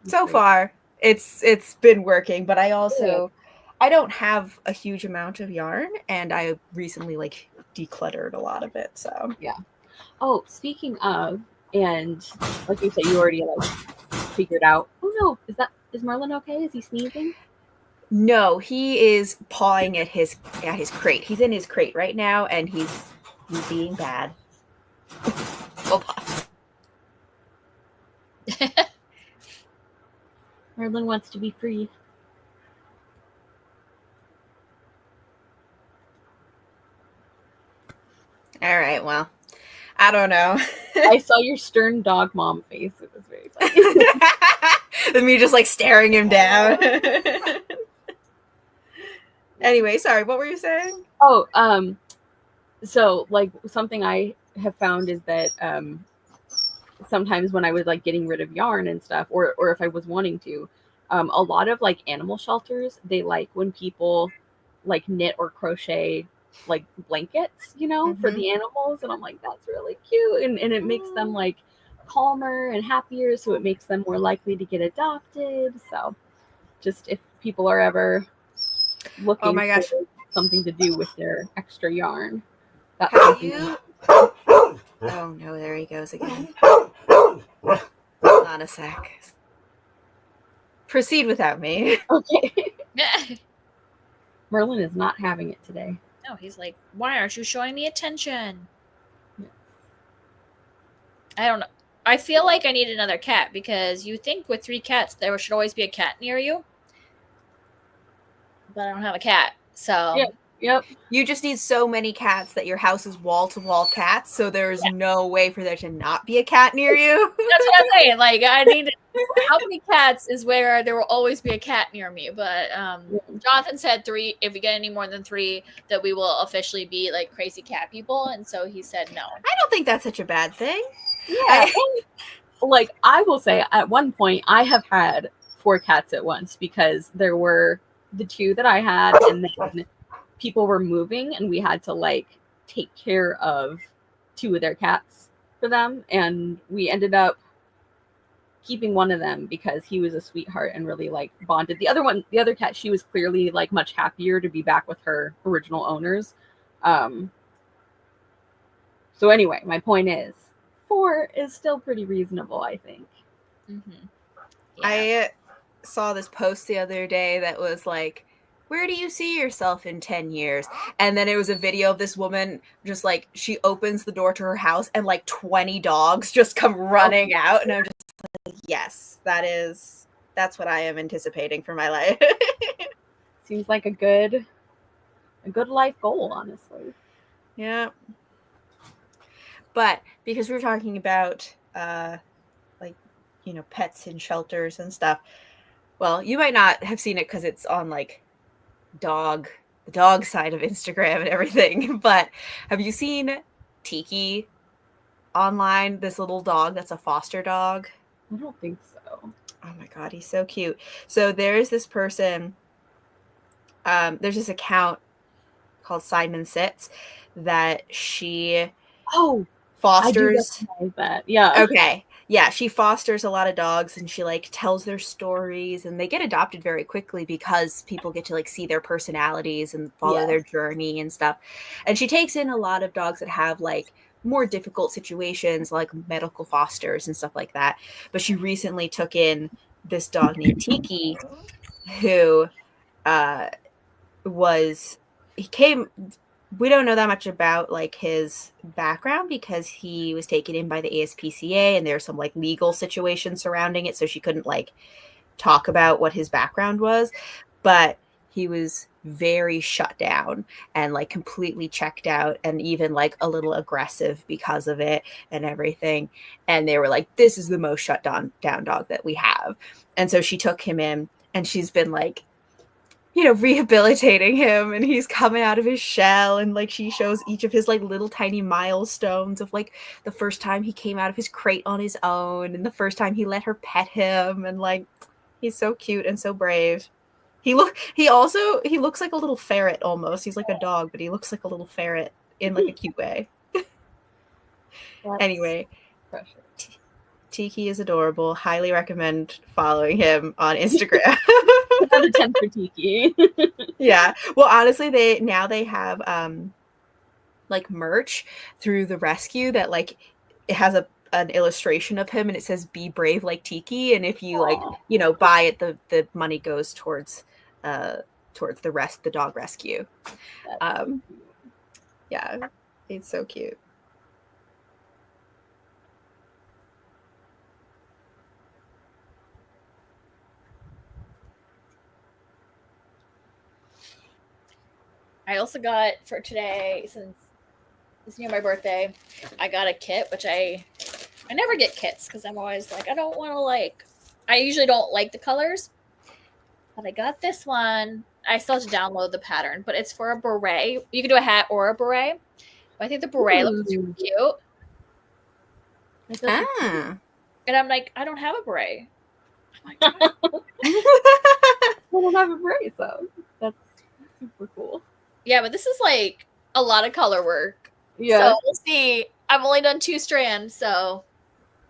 so far it's been working, but I also I don't have a huge amount of yarn, and I recently like decluttered a lot of it, so yeah. Oh, speaking of, and like you said, you already like figured out. Oh no, is Merlin okay? Is he sneezing? No, he is pawing at his crate. He's in his crate right now, and he's being bad. Hold on. Merlin wants to be free. All right, well, I don't know. I saw your stern dog mom face. It was very funny. And me just like staring him down. Anyway, sorry, what were you saying? Oh, so like something I have found is that sometimes when I was like getting rid of yarn and stuff, or if I was wanting to, a lot of like animal shelters, they like when people like knit or crochet like blankets, you know, for the animals, and I'm like, that's really cute, and it makes them like calmer and happier, so it makes them more likely to get adopted. So just if people are ever looking for something to do with their extra yarn, that's something. Oh no, there he goes again. Hold on a sec. Proceed without me. Okay. Merlin is not having it today. No, he's like, why aren't you showing me attention? Yeah. I don't know. I feel like I need another cat, because you think with 3 cats there should always be a cat near you. But I don't have a cat, so... Yep. You just need so many cats that your house is wall-to-wall cats, so there's no way for there to not be a cat near you. That's what I'm saying. Like, I need... How many cats is where there will always be a cat near me? But Jonathan said 3. If we get any more than 3, that we will officially be like crazy cat people, and so he said no. I don't think that's such a bad thing. Yeah. Like, I will say, at one point, I have had 4 cats at once, because there were the 2 that I had, and then people were moving, and we had to like take care of 2 of their cats for them, and we ended up keeping one of them because he was a sweetheart and really like bonded. The other cat, she was clearly like much happier to be back with her original owners. So anyway, my point is 4 is still pretty reasonable, I think. Mm-hmm. Yeah. I saw this post the other day that was like, where do you see yourself in 10 years? And then it was a video of this woman just like, she opens the door to her house and like 20 dogs just come running out. And I'm just like, yes, that's what I am anticipating for my life. Seems like a good life goal, honestly. Yeah. But because we were talking about like, you know, pets in shelters and stuff. Well, you might not have seen it because it's on like the dog side of Instagram and everything, but have you seen Tiki online? This little dog that's a foster dog? I don't think so. Oh my god, he's so cute. So there's this person, there's this account called Simon Sits that she fosters. I do recognize that. Yeah. Okay. Yeah, she fosters a lot of dogs, and she like tells their stories, and they get adopted very quickly because people get to like see their personalities and follow their journey and stuff. And she takes in a lot of dogs that have like more difficult situations, like medical fosters and stuff like that. But she recently took in this dog named Tiki, who we don't know that much about like his background because he was taken in by the ASPCA, and there's some like legal situation surrounding it, so she couldn't like talk about what his background was. But he was very shut down and like completely checked out, and even like a little aggressive because of it and everything. And they were like, this is the most shut down dog that we have. And so she took him in, and she's been like, you know, rehabilitating him, and he's coming out of his shell, and like she shows each of his like little tiny milestones of like the first time he came out of his crate on his own, and the first time he let her pet him, and like he's so cute and so brave. He looks like a little ferret almost. He's like a dog, but he looks like a little ferret in like a cute way. Anyway, Tiki is adorable. Highly recommend following him on Instagram. Another 10 for Tiki. Yeah. Well, honestly, they have like merch through the rescue that like it has an illustration of him, and it says "Be brave like Tiki." And if you like, you know, buy it, the money goes towards towards the dog rescue. Yeah, it's so cute. I also got for today, since it's near my birthday, I got a kit, which I never get kits because I'm always like, I don't want to like, I usually don't like the colors, but I got this one. I still have to download the pattern, but it's for a beret. You can do a hat or a beret. But I think the beret looks super cute. And I'm like, I don't have a beret. I'm like, I don't have a beret, though. That's super cool. Yeah, but this is like a lot of color work. Yeah. So we'll see. I've only done 2 strands, so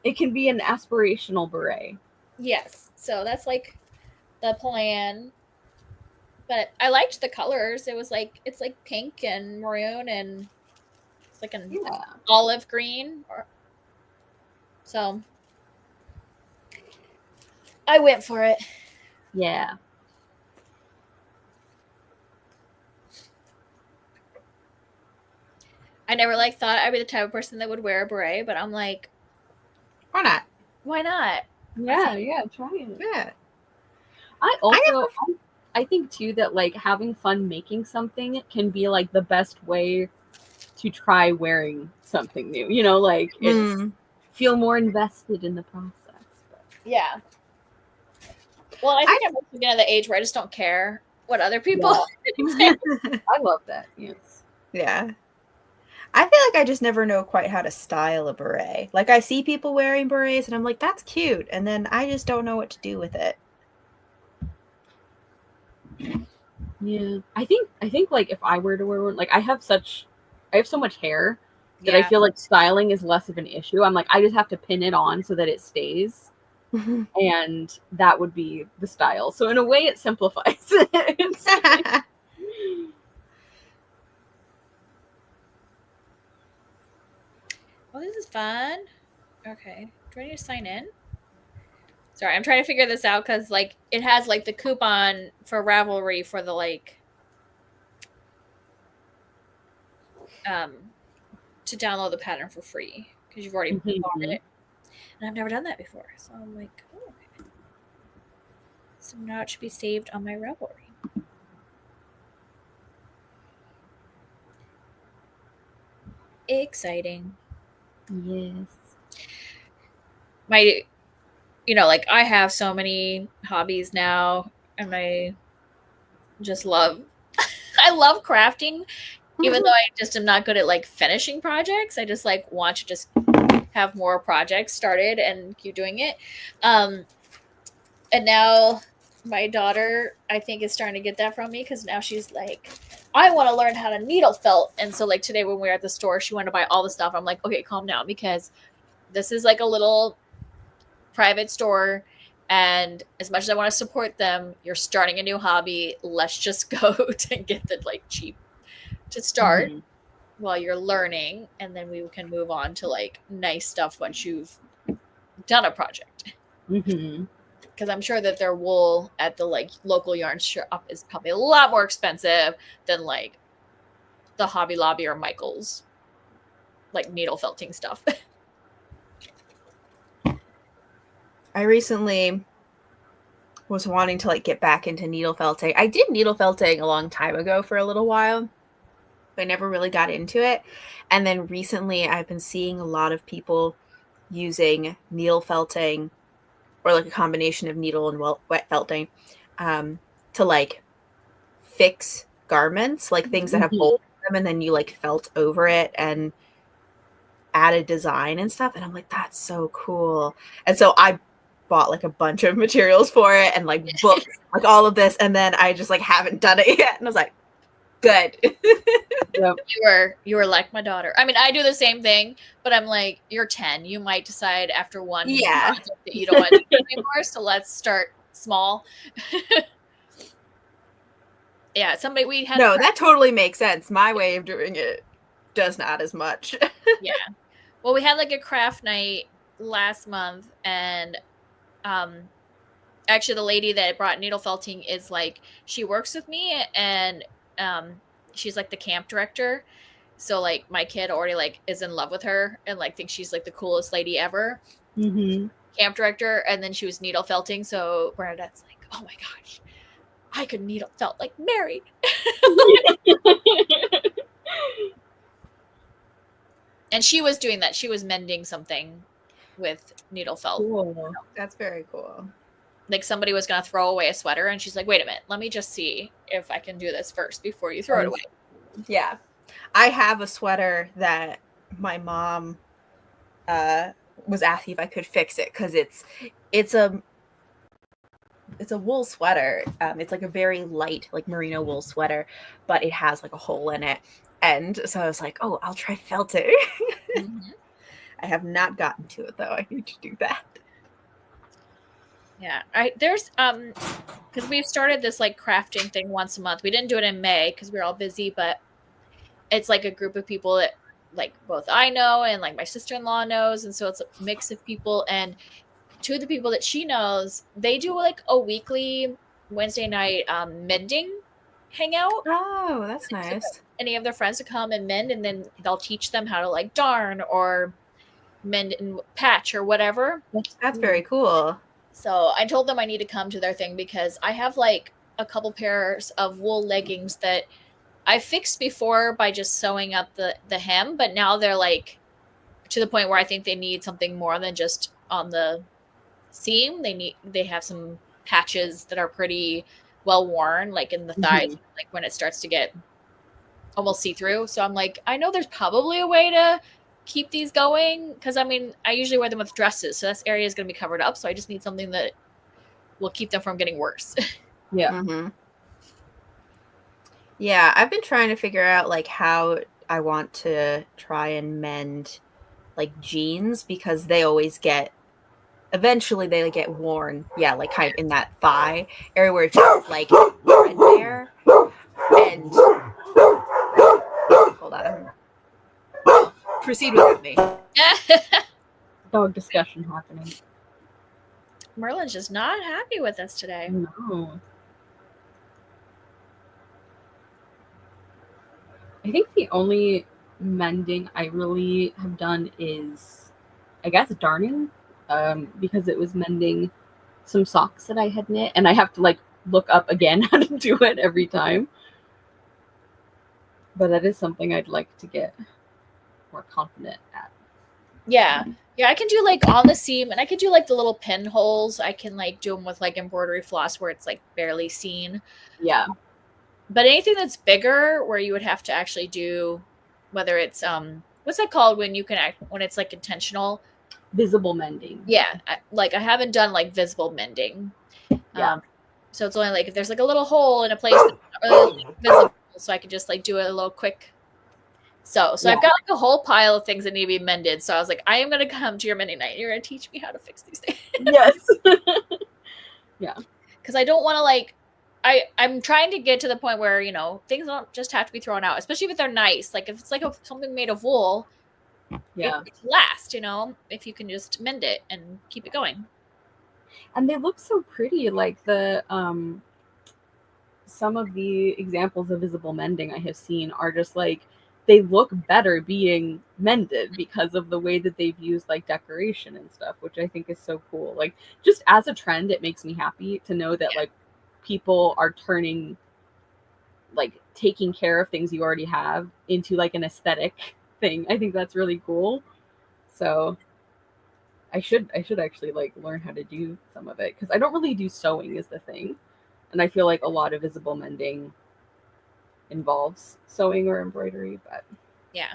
it can be an aspirational beret. Yes. So that's like the plan. But I liked the colors. It was like it's like pink and maroon and it's like an olive green. So I went for it. Yeah. I never thought I'd be the type of person that would wear a beret, but I'm like, why not? Why not? Yeah, try it. Yeah. I think too that like having fun making something can be like the best way to try wearing something new. You know, like it's feel more invested in the process. But. Yeah. Well, I think I'm getting at the age where I just don't care what other people. Yeah. I love that. Yes. Yeah. I feel like I just never know quite how to style a beret. Like I see people wearing berets and I'm like, that's cute. And then I just don't know what to do with it. Yeah. I think like if I were to wear one, like I have so much hair that I feel like styling is less of an issue. I'm like, I just have to pin it on so that it stays. And that would be the style. So in a way it simplifies it. Well, this is fun. Okay. Do I need to sign in? Sorry, I'm trying to figure this out because like it has like the coupon for Ravelry for the like to download the pattern for free because you've already bought it. And I've never done that before. So I'm like, oh, okay. So now it should be saved on my Ravelry. Exciting. Yes. My, like I have so many hobbies now and I just love, I love crafting, even though I just am not good at like finishing projects. I just like want to just have more projects started and keep doing it. And now my daughter, I think, is starting to get that from me because now she's like, I want to learn how to needle felt. And so like today when we were at the store, she wanted to buy all the stuff. I'm like, okay, calm down because this is like a little private store. And as much as I want to support them, you're starting a new hobby. Let's just go to get the like cheap to start while you're learning. And then we can move on to like nice stuff once you've done a project. Because I'm sure that their wool at the like local yarn shop is probably a lot more expensive than like the Hobby Lobby or Michael's like needle felting stuff. I recently was wanting to like get back into needle felting. I did needle felting a long time ago for a little while, but I never really got into it. And then recently I've been seeing a lot of people using needle felting or like a combination of needle and wet felting to like fix garments, like things that have holes in them, and then you like felt over it and add a design and stuff. And I'm like, that's so cool. And so I bought like a bunch of materials for it and like books, like all of this, and then I just like haven't done it yet. And I was like, good. Yep. You were like my daughter. I mean, I do the same thing, but I'm like, you're 10. You might decide after one project that you don't want to do it anymore. So let's start small. Yeah, we had that totally makes sense. My way of doing it does not as much. Yeah. Well, we had like a craft night last month, and actually the lady that brought needle felting is like, she works with me, and she's like the camp director. So like my kid already like is in love with her and like thinks she's like the coolest lady ever. Mm-hmm. Camp director, and then she was needle felting. So Bernadette's like, oh my gosh, I could needle felt like Mary. And she was doing that. She was mending something with needle felt. Cool. That's very cool. Like somebody was going to throw away a sweater, and she's like, wait a minute, let me just see if I can do this first before you throw it away. Yeah. I have a sweater that my mom was asking if I could fix it, because it's a wool sweater. It's like a very light, like merino wool sweater, but it has like a hole in it. And so I was like, oh, I'll try felting. Mm-hmm. I have not gotten to it though. I need to do that. Yeah, there's because we've started this like crafting thing once a month. We didn't do it in May because we were all busy, but it's like a group of people that like both I know and like my sister-in-law knows, and so it's a mix of people. And two of the people that she knows, they do like a weekly Wednesday night mending hangout. Oh, that's nice. So any of their friends to come and mend, and then they'll teach them how to like darn or mend and patch or whatever. That's very cool. So I told them I need to come to their thing because I have like a couple pairs of wool leggings that I fixed before by just sewing up the hem, but now they're like to the point where I think they need something more than just on the seam. They have some patches that are pretty well worn, like in the thighs, like when it starts to get almost see-through. So I'm like, I know there's probably a way to keep these going, because I mean I usually wear them with dresses, so this area is going to be covered up, so I just need something that will keep them from getting worse. Yeah. Mm-hmm. Yeah, I've been trying to figure out like how I want to try and mend like jeans, because they always get eventually they like, get worn, yeah, like kind of in that thigh area where it's just like threadbare. And hold on, proceed without me. Dog discussion happening. Merlin's just not happy with us today. No. I think the only mending I really have done is, I guess, darning, because it was mending some socks that I had knit, and I have to like look up again how to do it every time. But that is something I'd like to get more confident at. Yeah, I can do like on the seam, and I can do like the little pinholes. I can like do them with like embroidery floss where it's like barely seen. Yeah. But anything that's bigger, where you would have to actually do, whether it's what's that called when you can act when it's like intentional? Visible mending. Yeah, I haven't done like visible mending. Yeah. So it's only like if there's like a little hole in a place that's not really visible, so I can just like do it a little quick. So Yeah. I've got like a whole pile of things that need to be mended. So I was like, I am gonna come to your mending night. You're gonna teach me how to fix these things. Yes. Yeah. Because I don't want to like. I'm trying to get to the point where, you know, things don't just have to be thrown out, especially if they're nice. Like if it's like something made of wool, Yeah. it can last, you know, if you can just mend it and keep it going. And they look so pretty. Like the some of the examples of visible mending I have seen are just like, they look better being mended because of the way that they've used like decoration and stuff, which I think is so cool. Like just as a trend, it makes me happy to know that like people are turning like taking care of things you already have into like an aesthetic thing. I think that's really cool. So I should actually like learn how to do some of it, because I don't really do sewing is the thing, and I feel like a lot of visible mending involves sewing or embroidery. But yeah,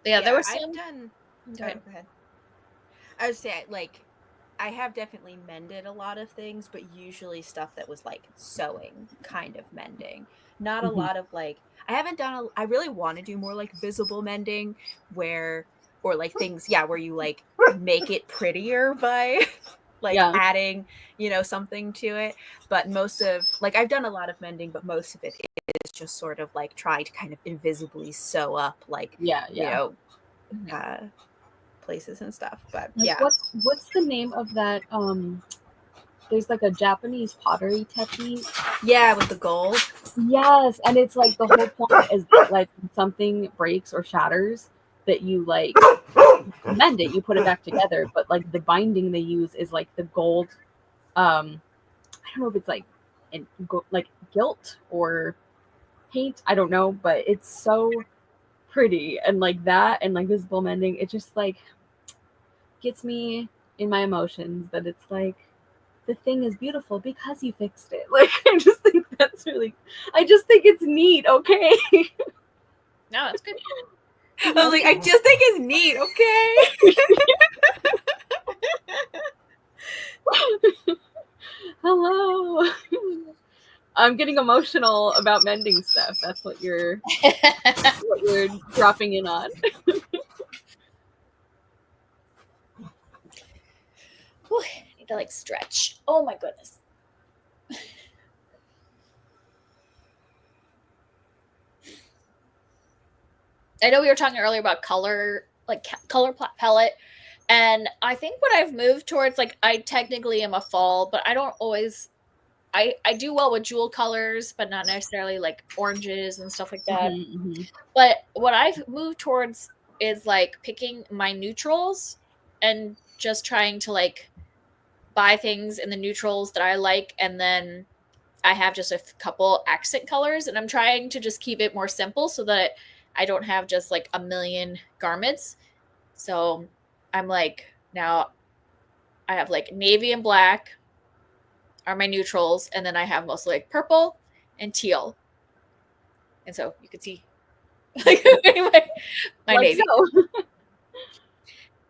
there was some. I've done. Go ahead. Go ahead. I would say like I have definitely mended a lot of things, but usually stuff that was like sewing kind of mending. Not a lot of like, I haven't done I really want to do more like visible mending or like things, where you like make it prettier by like adding, you know, something to it. But most of like, I've done a lot of mending, but most of it is just sort of like trying to kind of invisibly sew up like, you know, places and stuff. But like, what's the name of that there's like a Japanese pottery technique. Yeah, with the gold. Yes, and it's like the whole point is that like when something breaks or shatters, that you like mend it, you put it back together. But like the binding they use is like the gold. I don't know if it's like like gilt or paint. I don't know, but it's so pretty, and like that and like visible mending, it just like gets me in my emotions that it's like the thing is beautiful because you fixed it. Like I just think it's neat. Okay. No, it's good. I was like, I just think it's neat. Okay. Hello. I'm getting emotional about mending stuff. That's what you're dropping in on. Whew, I need to like stretch. Oh my goodness. I know we were talking earlier about color, like color palette, and I think what I've moved towards, like I technically am a fall, but I don't always. I do well with jewel colors, but not necessarily like oranges and stuff like that. But what I've moved towards is like picking my neutrals and just trying to like buy things in the neutrals that I like, and then I have just a couple accent colors, and I'm trying to just keep it more simple so that I don't have just like a million garments. So I'm like, now I have like navy and black are my neutrals, and then I have mostly like purple and teal. And so you can see like anyway, my like navy.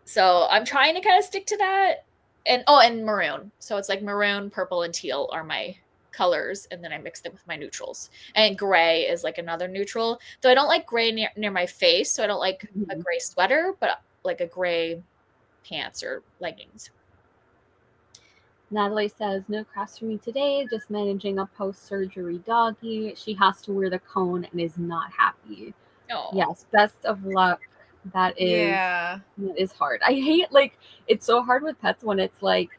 So I'm trying to kind of stick to that. And maroon. So it's like maroon, purple, and teal are my colors, and then I mix them with my neutrals. And gray is like another neutral. Though I don't like gray near my face, so I don't like a gray sweater, but like a gray pants or leggings. Natalie says, no crafts for me today, just managing a post-surgery doggy. She has to wear the cone and is not happy. Oh. Yes, best of luck. That is hard. I hate, like, it's so hard with pets when it's like,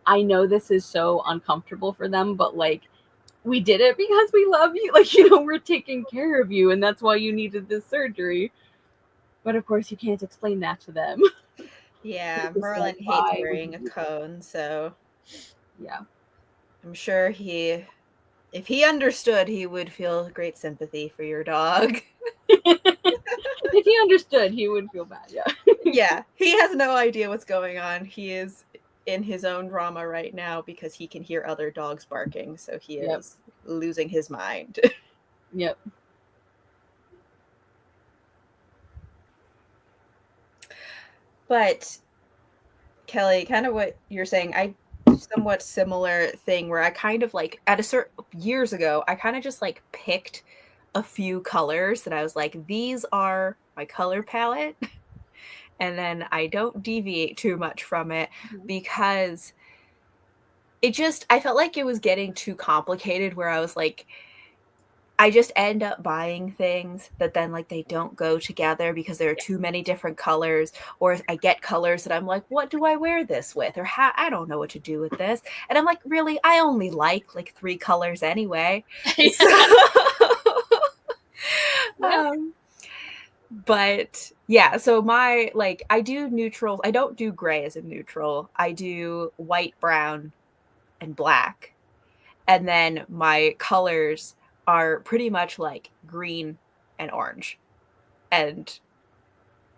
I know this is so uncomfortable for them, but like, we did it because we love you. Like, you know, we're taking care of you, and that's why you needed this surgery. But of course, you can't explain that to them. Yeah, Merlin hates wearing a cone, so yeah. I'm sure if he understood, he would feel great sympathy for your dog. If he understood, he would feel bad, yeah. Yeah, he has no idea what's going on. He is in his own drama right now because he can hear other dogs barking, so he is losing his mind. Yep. But Kelly, kind of what you're saying, I somewhat similar thing where I kind of like at a certain years ago, I kind of just like picked a few colors that I was like, these are my color palette. And then I don't deviate too much from it because I felt like it was getting too complicated where I was like, I just end up buying things that then like they don't go together because there are too many different colors, or I get colors that I'm like, what do I wear this with? Or I don't know what to do with this. And I'm like, really, I only like 3 colors anyway. But yeah, so my I do neutrals. I don't do gray as a neutral. I do white, brown, and black. And then my colors are pretty much like green and orange. And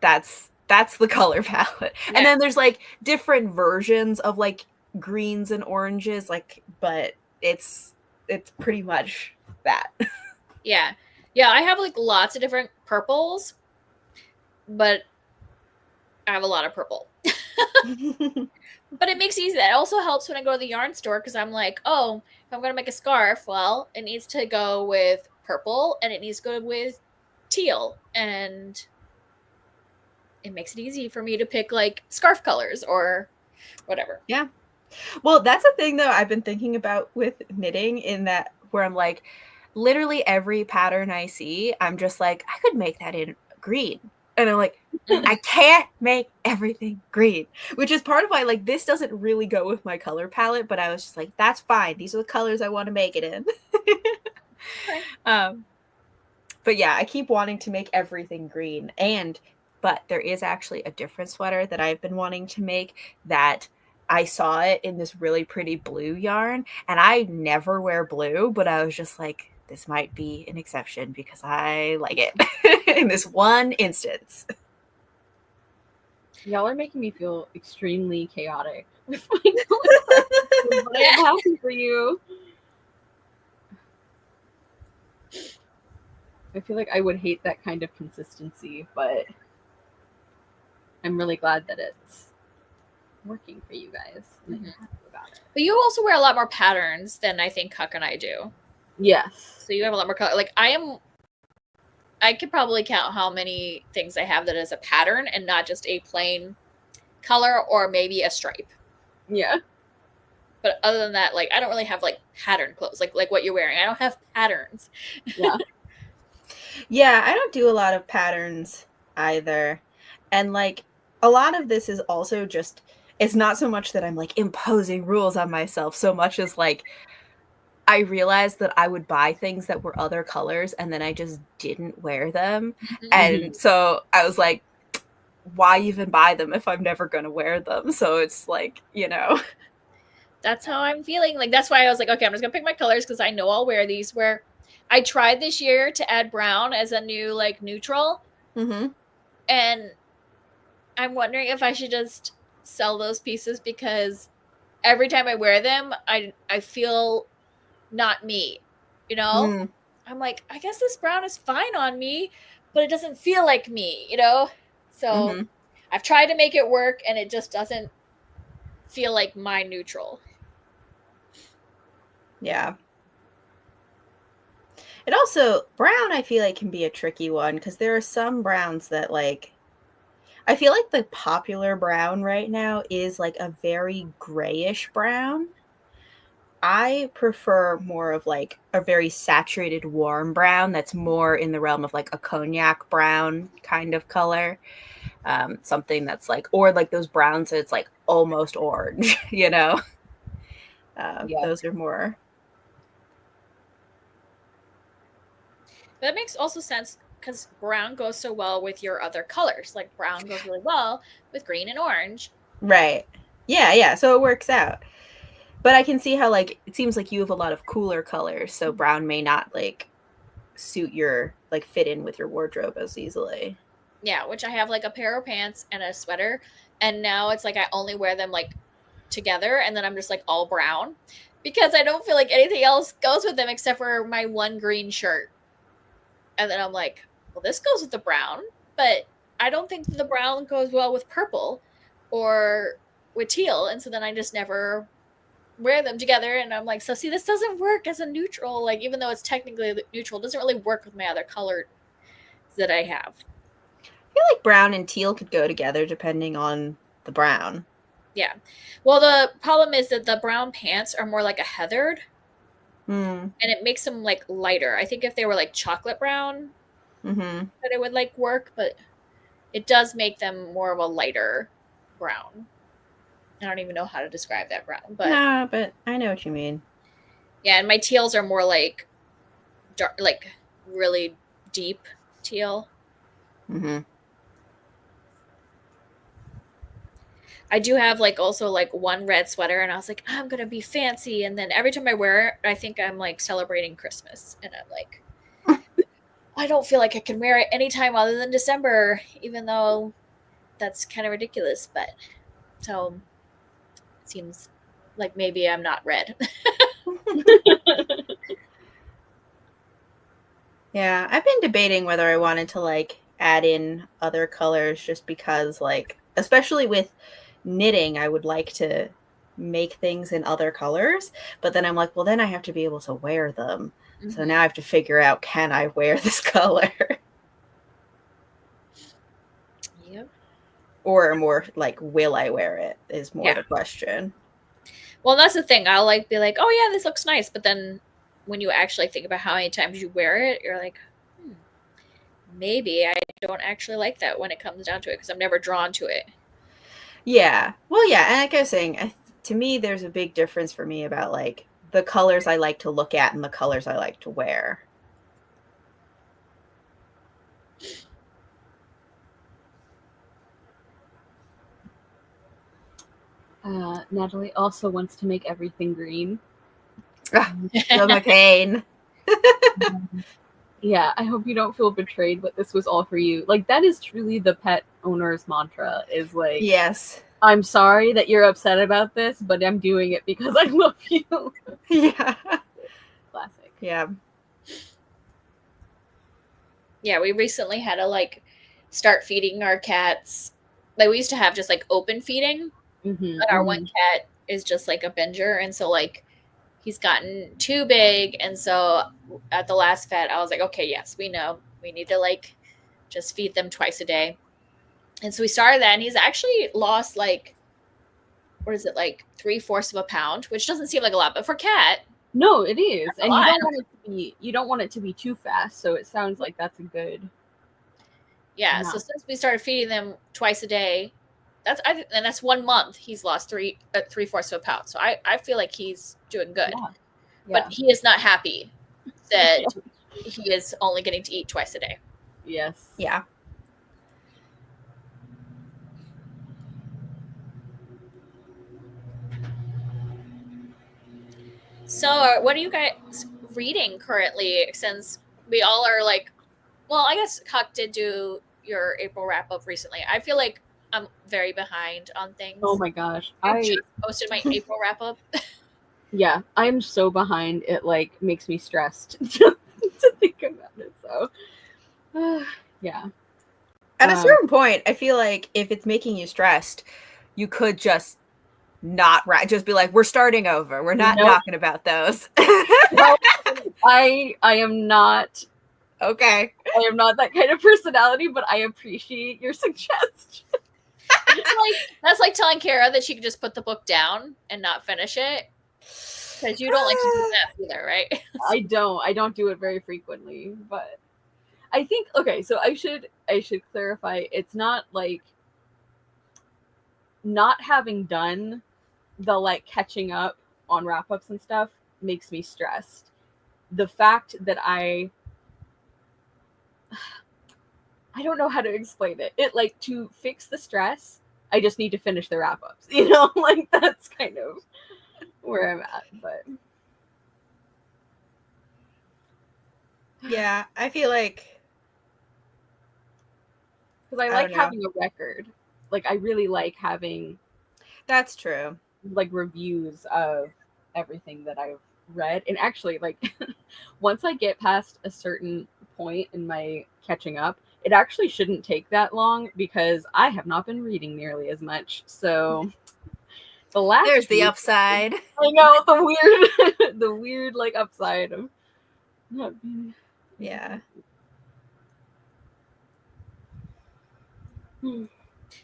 that's the color palette. Yeah. And then there's like different versions of like greens and oranges, but it's pretty much that. Yeah. Yeah, I have like lots of different purples, but I have a lot of purple. But it makes it easy. That also helps when I go to the yarn store because I'm like, oh, if I'm going to make a scarf, well, it needs to go with purple and it needs to go with teal. And it makes it easy for me to pick like scarf colors or whatever. Yeah. Well, that's a thing though I've been thinking about with knitting in that where I'm like, literally every pattern I see, I'm just like, I could make that in green. And I'm like, I can't make everything green, which is part of why like this doesn't really go with my color palette, but I was just like, that's fine. These are the colors I want to make it in. Okay. But yeah, I keep wanting to make everything green. But there is actually a different sweater that I've been wanting to make that I saw it in this really pretty blue yarn. And I never wear blue, but I was just like, this might be an exception because I like it in this one instance. Y'all are making me feel extremely chaotic with my color palette, but I'm happy for you. I feel like I would hate that kind of consistency, but I'm really glad that it's working for you guys. And I'm happy about it. But you also wear a lot more patterns than I think Huck and I do. Yes. So you have a lot more color. Like I could probably count how many things I have that is a pattern and not just a plain color or maybe a stripe. Yeah. But other than that, like I don't really have like pattern clothes, like what you're wearing. I don't have patterns. Yeah. Yeah, I don't do a lot of patterns either. And like a lot of this is also just, it's not so much that I'm like imposing rules on myself so much as like I realized that I would buy things that were other colors and then I just didn't wear them. And so I was like, why even buy them if I'm never going to wear them? So it's like, you know. That's how I'm feeling. Like that's why I was like, okay, I'm just gonna pick my colors because I know I'll wear these. Where I tried this year to add brown as a new like neutral, and I'm wondering if I should just sell those pieces because every time I wear them, I feel not me. You know, I'm like, I guess this brown is fine on me, but it doesn't feel like me. You know, so I've tried to make it work, and it just doesn't feel like my neutral. Yeah. It also, brown I feel like can be a tricky one because there are some browns that like, I feel like the popular brown right now is like a very grayish brown. I prefer more of like a very saturated warm brown that's more in the realm of like a cognac brown kind of color. Something that's like, or like those browns that's like almost orange, you know? Those are more. That makes also sense because brown goes so well with your other colors. Like brown goes really well with green and orange. Right. Yeah. So it works out. But I can see how like it seems like you have a lot of cooler colors, so brown may not like suit your like fit in with your wardrobe as easily. Yeah, which I have like a pair of pants and a sweater, and now it's like I only wear them like together, and then I'm just like all brown because I don't feel like anything else goes with them except for my one green shirt. And then I'm like, well, this goes with the brown, but I don't think the brown goes well with purple or with teal. And so then I just never wear them together. And I'm like, so see, this doesn't work as a neutral. Like, even though it's technically neutral, it doesn't really work with my other colors that I have. I feel like brown and teal could go together depending on the brown. Yeah. Well, the problem is that the brown pants are more like a heathered. And it makes them like lighter. I think if they were like chocolate brown, that it would like work, but it does make them more of a lighter brown. I don't even know how to describe that brown, but nah, but I know what you mean. Yeah, and my teals are more like dark, like really deep teal. I do have like also like one red sweater, and I was like, I'm gonna be fancy, and then every time I wear it, I think I'm like celebrating Christmas, and I'm like, I don't feel like I can wear it anytime other than December, even though that's kind of ridiculous. But so it seems like maybe I'm not red. Yeah, I've been debating whether I wanted to like add in other colors just because like, especially with knitting, I would like to make things in other colors, but then I'm like, well, then I have to be able to wear them. So now I have to figure out, can I wear this color? Yep. Or more like, will I wear it is more the question. Well, that's the thing. I'll like be like, oh yeah, this looks nice, but then when you actually think about how many times you wear it, you're like, maybe I don't actually like that when it comes down to it because I'm never drawn to it. Yeah. Well, yeah, and like I was saying, to me, there's a big difference for me about like the colors I like to look at and the colors I like to wear. Natalie also wants to make everything green. Feel my pain. Yeah, I hope you don't feel betrayed, but this was all for you. Like, that is truly the pet owner's mantra, is like, yes, I'm sorry that you're upset about this, but I'm doing it because I love you. Yeah. Classic. Yeah. Yeah, we recently had to like start feeding our cats. Like we used to have just like open feeding, but our one cat is just like a binger, and so like he's gotten too big, and so at the last vet I was like, okay, yes, we know we need to like just feed them twice a day. And so we started that, and he's actually lost like, what is it, like 3/4 of a pound, which doesn't seem like a lot, but for cat, no, it is, and lot. you don't want it to be too fast. So it sounds like that's a good. Yeah. So since we started feeding them twice a day, that's 1 month. He's lost 3/4 of a pound. So I feel like he's doing good, but he is not happy that he is only getting to eat twice a day. Yes. Yeah. So, what are you guys reading currently? Since we all are like, well, I guess Huck did do your April wrap up recently. I feel like I'm very behind on things. Oh my gosh, I just posted my April wrap up. Yeah, I'm so behind. It like makes me stressed to think about it. So, yeah. At a certain point, I feel like if it's making you stressed, you could just not just be like, we're starting over. We're not talking about those. No, I am not. Okay. I am not that kind of personality, but I appreciate your suggestion. That's like telling Kara that she could just put the book down and not finish it. Because you don't like to do that either, right? I don't do it very frequently, but I think, okay, so I should clarify, it's not like not having done the like catching up on wrap-ups and stuff makes me stressed. The fact that I don't know how to explain it. It like, to fix the stress, I just need to finish the wrap-ups. You know, like that's kind of where I'm at, but yeah, I feel like, because I like having a record. Like I really like having. That's true. Like reviews of everything that I've read, and actually, like once I get past a certain point in my catching up, it actually shouldn't take that long because I have not been reading nearly as much. So there's the upside. I know, the weird like upside of not being. Yeah.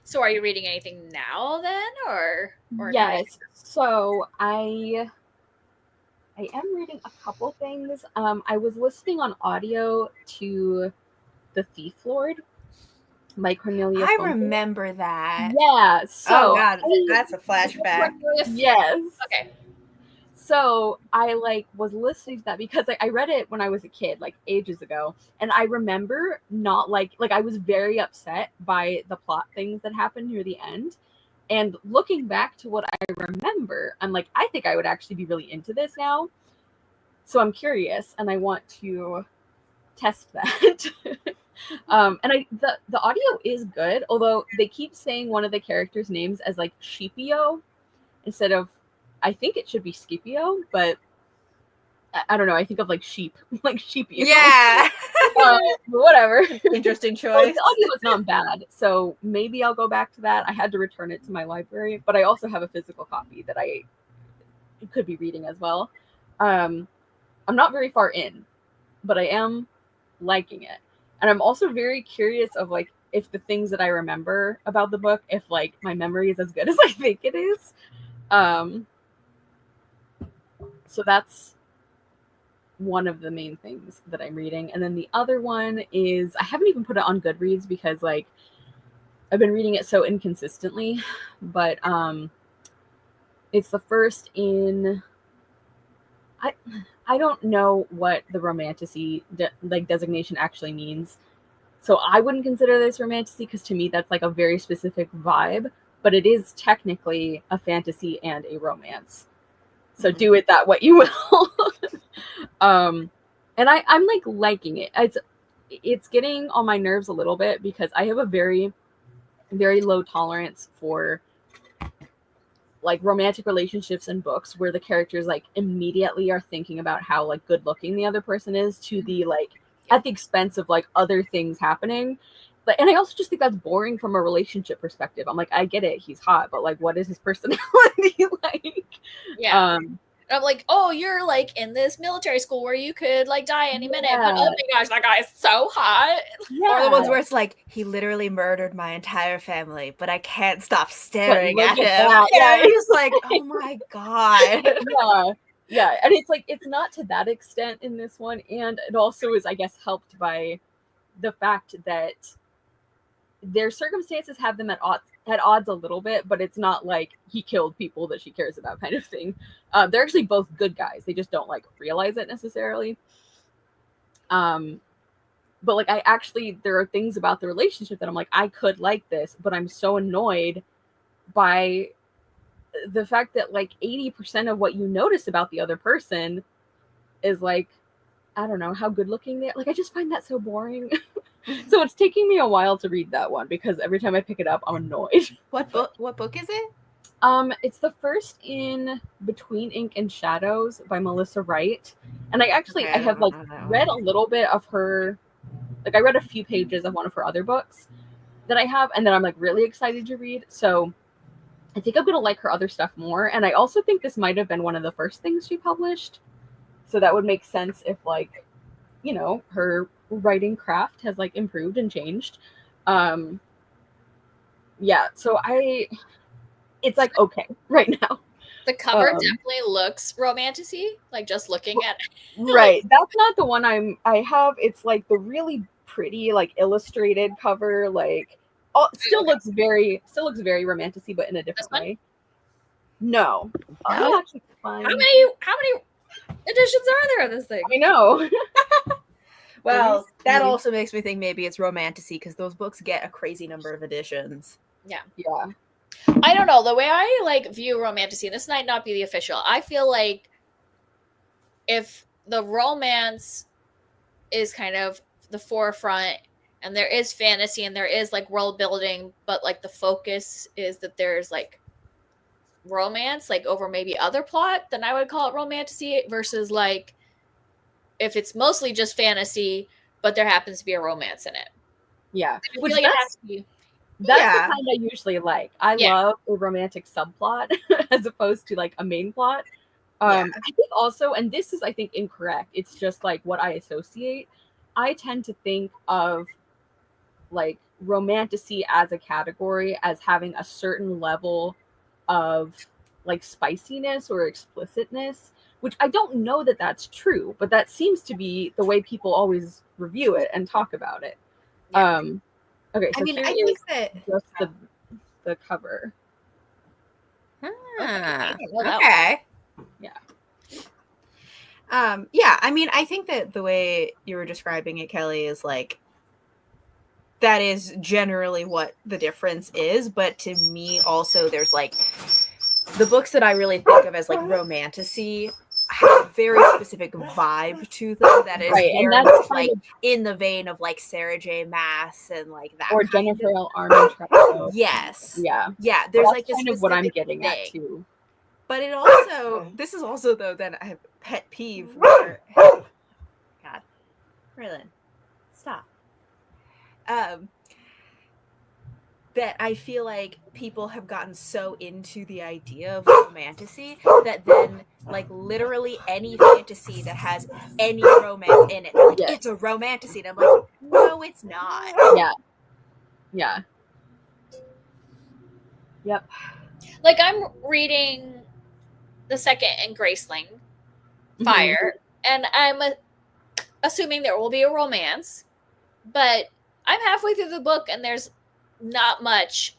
So are you reading anything now then, or yes? So I am reading a couple things. I was listening on audio to The Thief Lord by Cornelia I Funke. remember that. Yeah. So oh god, that's a flashback. Yes. Okay. So I like was listening to that because I read it when I was a kid, like ages ago, and I remember not like I was very upset by the plot things that happened near the end. And looking back to what I remember, I'm like, I think I would actually be really into this now. So I'm curious, and I want to test that. And the audio is good, although they keep saying one of the characters' names as like Sheepio instead of, I think it should be Scipio, but I don't know. I think of like sheep, like Sheepio. Yeah. Whatever. Interesting choice. Well, the audio is not bad, so maybe I'll go back to that. I had to return it to my library, but I also have a physical copy that I could be reading as well. I'm not very far in, but I am liking it. And I'm also very curious of like if the things that I remember about the book, if like my memory is as good as I think it is. So that's one of the main things that I'm reading. And then the other one is, I haven't even put it on Goodreads because like I've been reading it so inconsistently, but it's the first in, I don't know what the romantasy like designation actually means. So I wouldn't consider this romantasy because to me that's like a very specific vibe, but it is technically a fantasy and a romance. So do it that what you will. And I'm like liking it. It's getting on my nerves a little bit because I have a very, very low tolerance for like romantic relationships and books where the characters like immediately are thinking about how like good looking the other person is to the like at the expense of like other things happening. But and I also just think that's boring from a relationship perspective. I'm like, I get it, he's hot, but like what is his personality like? Yeah. And I'm like, oh, you're like in this military school where you could like die any minute, but oh my gosh, that guy is so hot. Or the ones where it's like, he literally murdered my entire family, but I can't stop staring at him. Yeah, it's like, oh my god. Yeah, and it's like it's not to that extent in this one, and it also is, I guess, helped by the fact that their circumstances have them at odds a little bit, but it's not like he killed people that she cares about kind of thing. They're actually both good guys. They just don't like realize it necessarily. But like there are things about the relationship that I'm like, I could like this, but I'm so annoyed by the fact that like 80% of what you notice about the other person is like, I don't know how good looking they are. Like I just find that so boring. So it's taking me a while to read that one because every time I pick it up, I'm annoyed. What book is it? It's the first in Between Ink and Shadows by Melissa Wright. And I have like read a little bit of her, like I read a few pages of one of her other books that I have, and then I'm like really excited to read. So I think I'm gonna like her other stuff more. And I also think this might have been one of the first things she published. So that would make sense if like, you know, her writing craft has like improved and changed. Yeah, so it's like okay right now. The cover definitely looks romantasy, like just looking at it. Right. That's not the one I have. It's like the really pretty, like illustrated cover, like still looks very romantasy, but in a different way. No. How many editions are there of this thing? I know. Well, that also makes me think maybe it's romantasy because those books get a crazy number of editions. Yeah. I don't know. The way I like view romantasy, and this might not be the official, I feel like if the romance is kind of the forefront and there is fantasy and there is like world building, but like the focus is that there's like romance like over maybe other plot, then I would call it romantasy versus like if it's mostly just fantasy, but there happens to be a romance in it. Yeah. Which like it has to be. That's the kind I usually like. I love a romantic subplot as opposed to like a main plot. I think also, and this is I think incorrect, it's just like what I associate. I tend to think of like romantasy as a category as having a certain level of like spiciness or explicitness, which I don't know that that's true, but that seems to be the way people always review it and talk about it. Okay, so I mean, I think that just the cover. Okay. Yeah. Yeah, I mean, I think that the way you were describing it, Kelly, is like that is generally what the difference is, but to me also there's like the books that I really think of as like romantasy have a very specific vibe to them that is very much like in the vein of like Sarah J. Maas and like that, or Jennifer L. Armentrout. Yes. Yeah. There's like kind of what I'm getting at too. But it also, this is also though then I have a pet peeve where, God, Raylan, stop. That I feel like people have gotten so into the idea of romantasy that then like literally any fantasy that has any romance in it, like it's a romantasy. And I'm like, no, it's not. Yeah. Yep. Like I'm reading the second in Graceling, Fire, and I'm assuming there will be a romance, but I'm halfway through the book and there's not much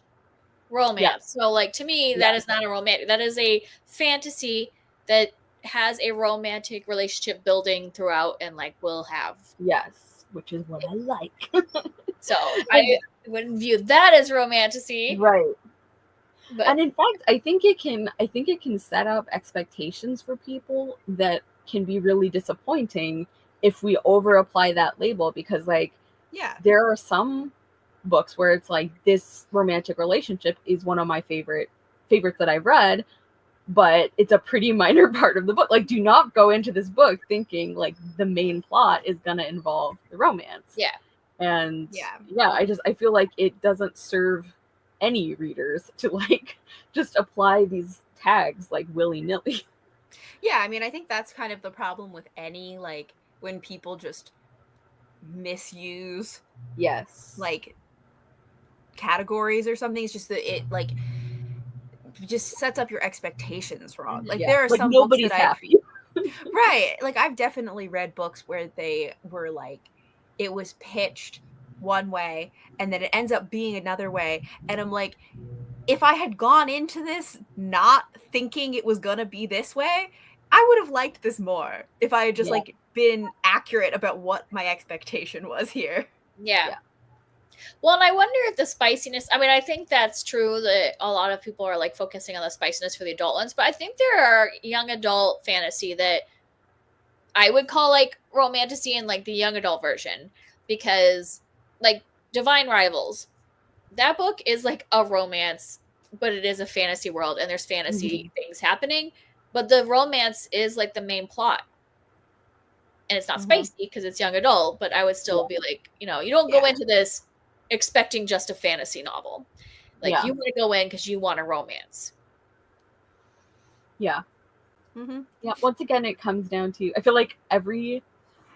romance. So like to me that is not a romantic, that is a fantasy that has a romantic relationship building throughout and like will have. Yes, which is what I like. So I wouldn't view that as romantasy. Right. But And in fact, I think it can set up expectations for people that can be really disappointing if we over apply that label, because like there are some books where it's like this romantic relationship is one of my favorites that I've read, but it's a pretty minor part of the book. Like, do not go into this book thinking like the main plot is gonna involve the romance. Yeah. And I feel like it doesn't serve any readers to like just apply these tags like willy-nilly. Yeah, I mean, I think that's kind of the problem with any, like, when people just misuse like categories or something. It's just that it like just sets up your expectations wrong. Like there are like some nobody's books that happy. Right. Like I've definitely read books where they were like it was pitched one way and then it ends up being another way, and I'm like, if I had gone into this not thinking it was gonna be this way, I would have liked this more if I had just like been accurate about what my expectation was here. Yeah. Well, and I wonder if the spiciness, I mean, I think that's true that a lot of people are like focusing on the spiciness for the adult ones, but I think there are young adult fantasy that I would call like romantasy in like the young adult version, because like Divine Rivals, that book is like a romance, but it is a fantasy world and there's fantasy things happening, but the romance is like the main plot. And it's not spicy because it's young adult, but I would still be like, you know, you don't go into this expecting just a fantasy novel. Like you want to go in because you want a romance. Yeah. Once again, it comes down to, I feel like every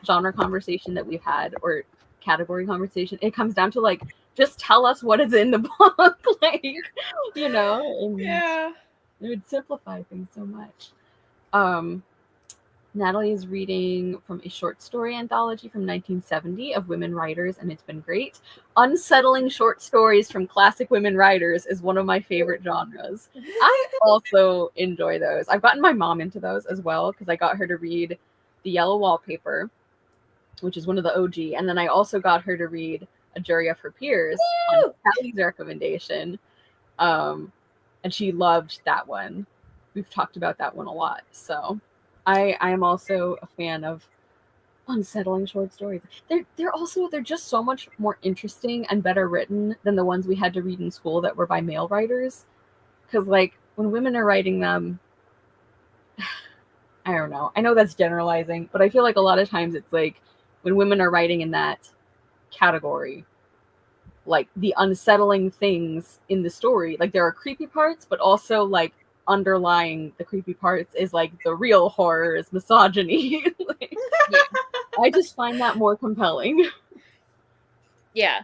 genre conversation that we've had or category conversation, it comes down to like, just tell us what is in the book. Like, you know, and it would simplify things so much. Natalie is reading from a short story anthology from 1970 of women writers, and it's been great. Unsettling short stories from classic women writers is one of my favorite genres. I also enjoy those. I've gotten my mom into those as well because I got her to read The Yellow Wallpaper, which is one of the OG, and then I also got her to read A Jury of Her Peers on Callie's recommendation, and she loved that one. We've talked about that one a lot, so I am also a fan of unsettling short stories. They're just so much more interesting and better written than the ones we had to read in school that were by male writers. Because like when women are writing them, I don't know. I know that's generalizing, but I feel like a lot of times it's like when women are writing in that category, like the unsettling things in the story, like there are creepy parts, but also like underlying the creepy parts is like the real horror is misogyny. Like, I just find that more compelling. Yeah.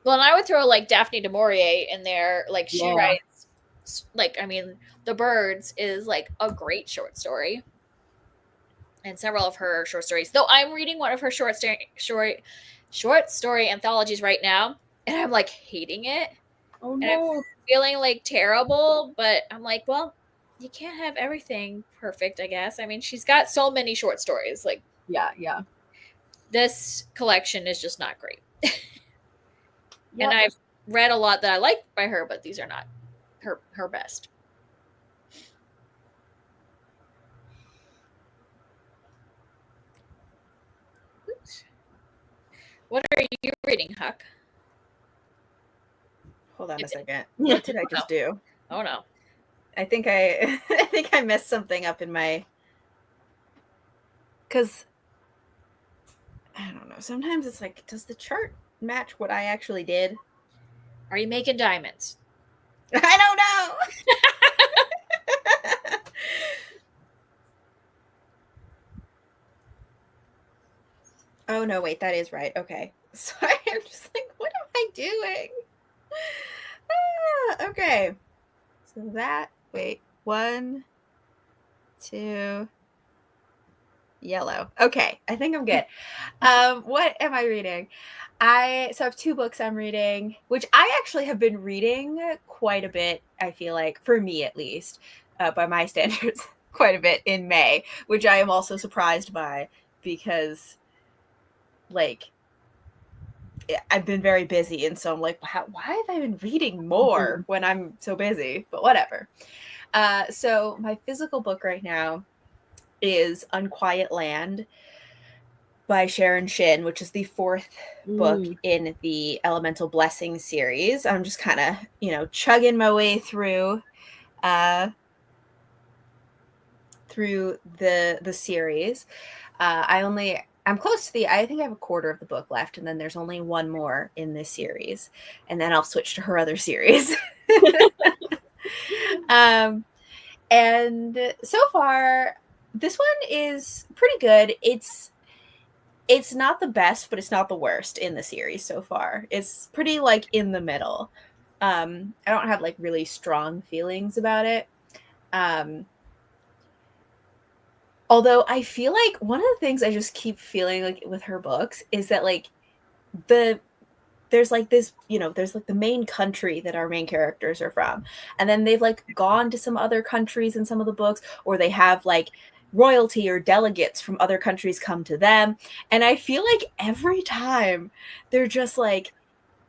Well, and I would throw like Daphne du Maurier in there. Like she writes, like, I mean, The Birds is like a great short story, and several of her short stories. Though I'm reading one of her short story anthologies right now, and I'm like hating it. Oh no! And I'm feeling like terrible, but I'm like, well, you can't have everything perfect, I guess. I mean, she's got so many short stories. Like, yeah. This collection is just not great. And I've read a lot that I like by her, but these are not her best. Oops. What are you reading, Huck? Hold on a second. What did I just do? Oh no. I think I messed something up in my, because I don't know. Sometimes it's like, does the chart match what I actually did? Are you making diamonds? I don't know. Oh no, wait, that is right. Okay. Sorry, I'm just like, what am I doing? Okay. So that, wait, 1, 2, Yellow. Okay, I think I'm good. What am I reading? I have 2 books I'm reading, which I actually have been reading quite a bit, I feel like, for me at least, by my standards, quite a bit in May, which I am also surprised by because, like, I've been very busy, and so I'm like, why have I been reading more when I'm so busy? But whatever. So my physical book right now is Unquiet Land by Sharon Shin, which is the 4th book in the Elemental Blessing series. I'm just kind of, chugging my way through the series. I'm close to I think I have a quarter of the book left, and then there's only one more in this series, and then I'll switch to her other series. And so far, this one is pretty good. It's not the best, but it's not the worst in the series so far. It's pretty like in the middle. I don't have like really strong feelings about it. Although I feel like one of the things I just keep feeling like with her books is that like there's like this, there's like the main country that our main characters are from. And then they've like gone to some other countries in some of the books, or they have like royalty or delegates from other countries come to them. And I feel like every time they're just like,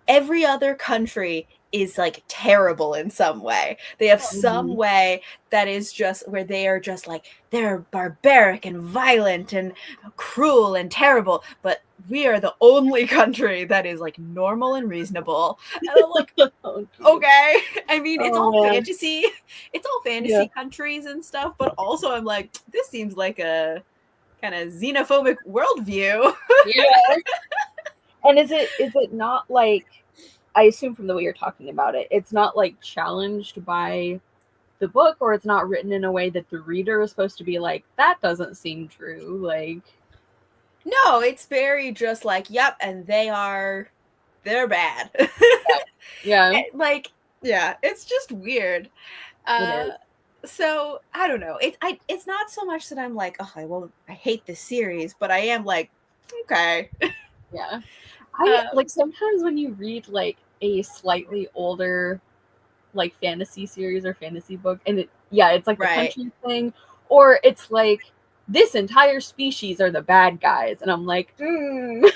every other country is like terrible in some way. They have some way that is just where they are just like, they're barbaric and violent and cruel and terrible, but we are the only country that is like normal and reasonable. And I'm like, okay. I mean, it's all fantasy. It's all fantasy countries and stuff, but also I'm like, this seems like a kind of xenophobic worldview. Yeah. And is it not like, I assume from the way you're talking about it, it's not like challenged by the book, or it's not written in a way that the reader is supposed to be like, that doesn't seem true. Like, no, it's very just like, yep, and they're bad. Yeah. Like, yeah, it's just weird. So I don't know. It's not so much that I'm like, oh, I hate this series, but I am like, okay. Yeah. I like sometimes when you read like a slightly older like fantasy series or fantasy book, and it's like the country thing, or it's like this entire species are the bad guys, and I'm like, let's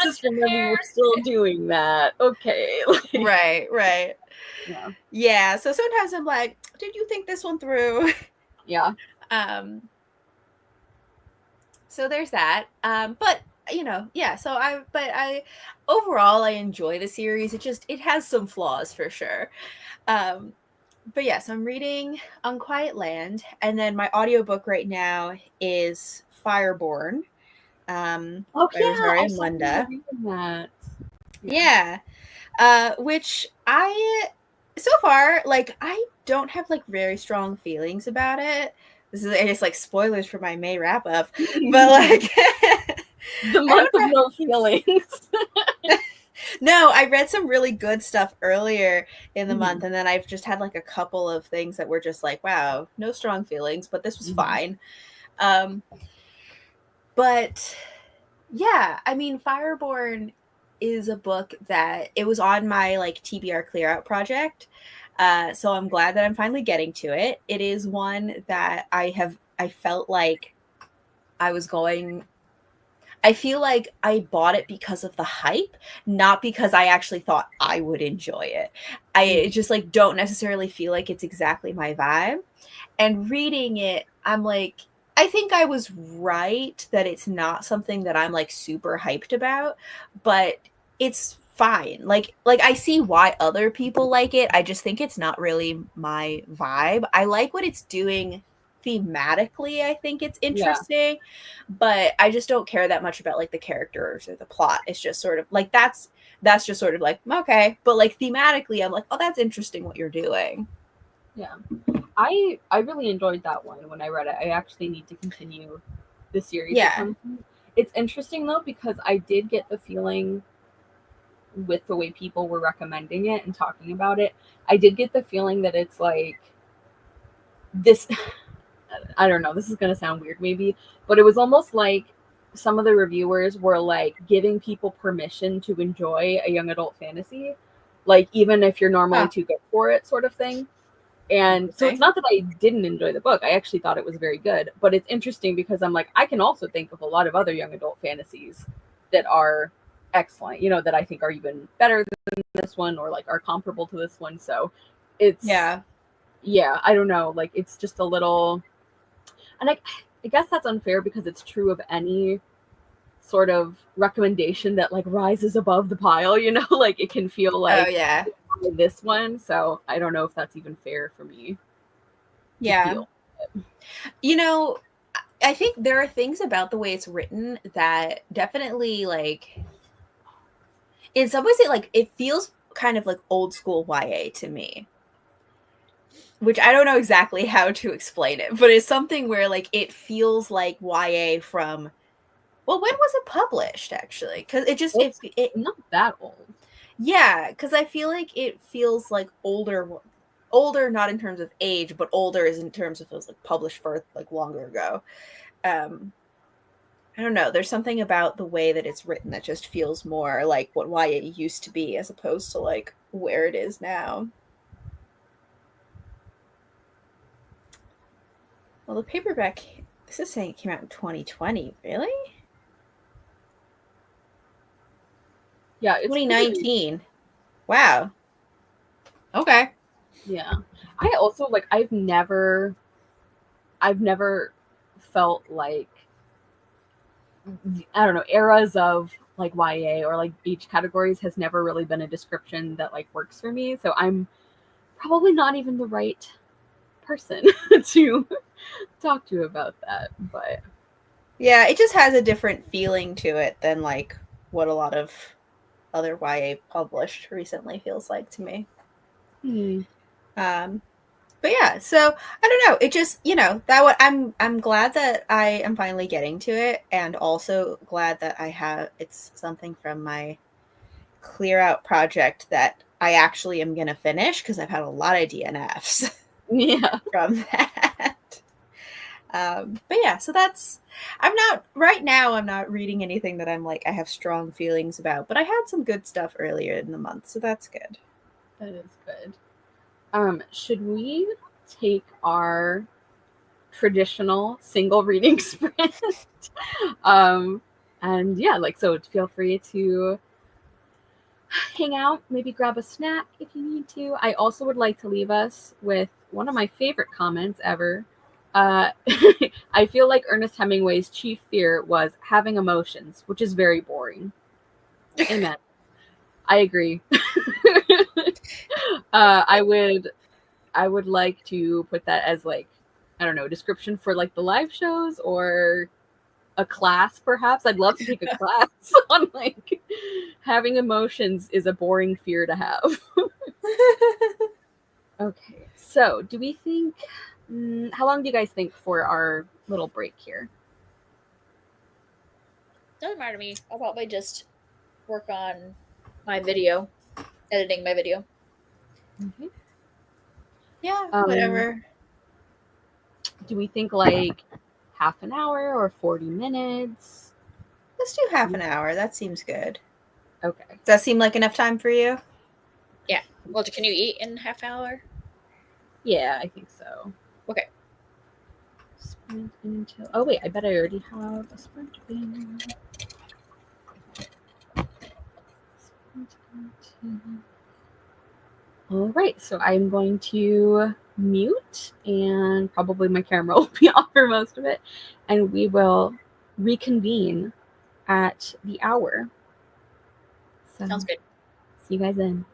just remember we're still doing that. Okay. Like, right. Yeah. So sometimes I'm like, did you think this one through? Yeah. So there's that. But so I overall I enjoy the series. It has some flaws for sure. But yes, I'm reading Unquiet Land, and then my audiobook right now is Fireborn. By Rosario Munda. That. Yeah. Which I so far, like, I don't have like very strong feelings about it. This is, I guess, like spoilers for my May wrap up, but like the month of no feelings. No, I read some really good stuff earlier in the month, and then I've just had like a couple of things that were just like, wow, no strong feelings, but this was fine. But yeah, I mean, Fireborn is a book that it was on my like TBR clear out project. So I'm glad that I'm finally getting to it. It is one that I felt like I feel like I bought it because of the hype, not because I actually thought I would enjoy it. I just like don't necessarily feel like it's exactly my vibe. And reading it, I'm like, I think I was right that it's not something that I'm like super hyped about, but it's fine. Like I see why other people like it. I just think it's not really my vibe. I like what it's doing thematically. I think it's interesting, but I just don't care that much about like the characters or the plot. It's just sort of like that's just sort of like, okay, but like thematically I'm like, oh, that's interesting what you're doing. Yeah. I really enjoyed that one when I read it. I actually need to continue the series. Yeah. It's interesting though, because I did get the feeling with the way people were recommending it and talking about it, I did get the feeling that it's like this I don't know, this is gonna sound weird maybe, but it was almost like some of the reviewers were like giving people permission to enjoy a young adult fantasy, like even if you're normally too good for it, sort of thing. And so it's not that I didn't enjoy the book. I actually thought it was very good. But it's interesting because I'm like, I can also think of a lot of other young adult fantasies that are excellent, that I think are even better than this one or like are comparable to this one. So it's, yeah, I don't know. Like it's just a little, and I guess that's unfair because it's true of any sort of recommendation that like rises above the pile, like it can feel like, oh yeah, this one. So I don't know if that's even fair for me. Yeah. I think there are things about the way it's written that definitely like in some ways it feels kind of like old school YA to me. Which I don't know exactly how to explain it, but it's something where like it feels like YA from when was it published actually? Because It's not that old. Yeah, because I feel like it feels like older not in terms of age, but older is in terms of it was like published for like longer ago. I don't know. There's something about the way that it's written that just feels more like what YA used to be as opposed to like where it is now. Well, the paperback, this is saying it came out in 2020. Really? Yeah, it's 2019. Wow. Okay. Yeah. I also like I've never felt like, I don't know, eras of like YA or like age categories has never really been a description that like works for me. So I'm probably not even the right person to talk to about that. But yeah, it just has a different feeling to it than like what a lot of other YA published recently feels like to me. But yeah, so I don't know. It just that what I'm glad that I am finally getting to it, and also glad that I have it's something from my clear out project that I actually am gonna finish because I've had a lot of DNFs. Yeah, from that. But yeah, so that's I'm not reading anything that I'm like I have strong feelings about, but I had some good stuff earlier in the month, so that's good. that is good. Should we take our traditional single reading sprint? And yeah, like so feel free to hang out, maybe grab a snack if you need to. I also would like to leave us with one of my favorite comments ever. I feel like Ernest Hemingway's chief fear was having emotions, which is very boring. Amen. I agree. I would like to put that as like, I don't know, description for like the live shows or a class perhaps. I'd love to take a class on like having emotions is a boring fear to have. Okay, so do we think how long do you guys think for our little break here? Doesn't matter to me. I'll probably just work on my video, editing my video. Mm-hmm. Yeah, whatever. Do we think like half an hour or 40 minutes? Let's do half an hour. That seems good. Okay. Does that seem like enough time for you? Yeah. Well, can you eat in half hour? Yeah, I think so. Okay. Sprint until. Oh wait, I bet I already have a sprint bin. Sprint until. All right, so I'm going to mute, and probably my camera will be off for most of it, and we will reconvene at the hour. So, Sounds good. see you guys then.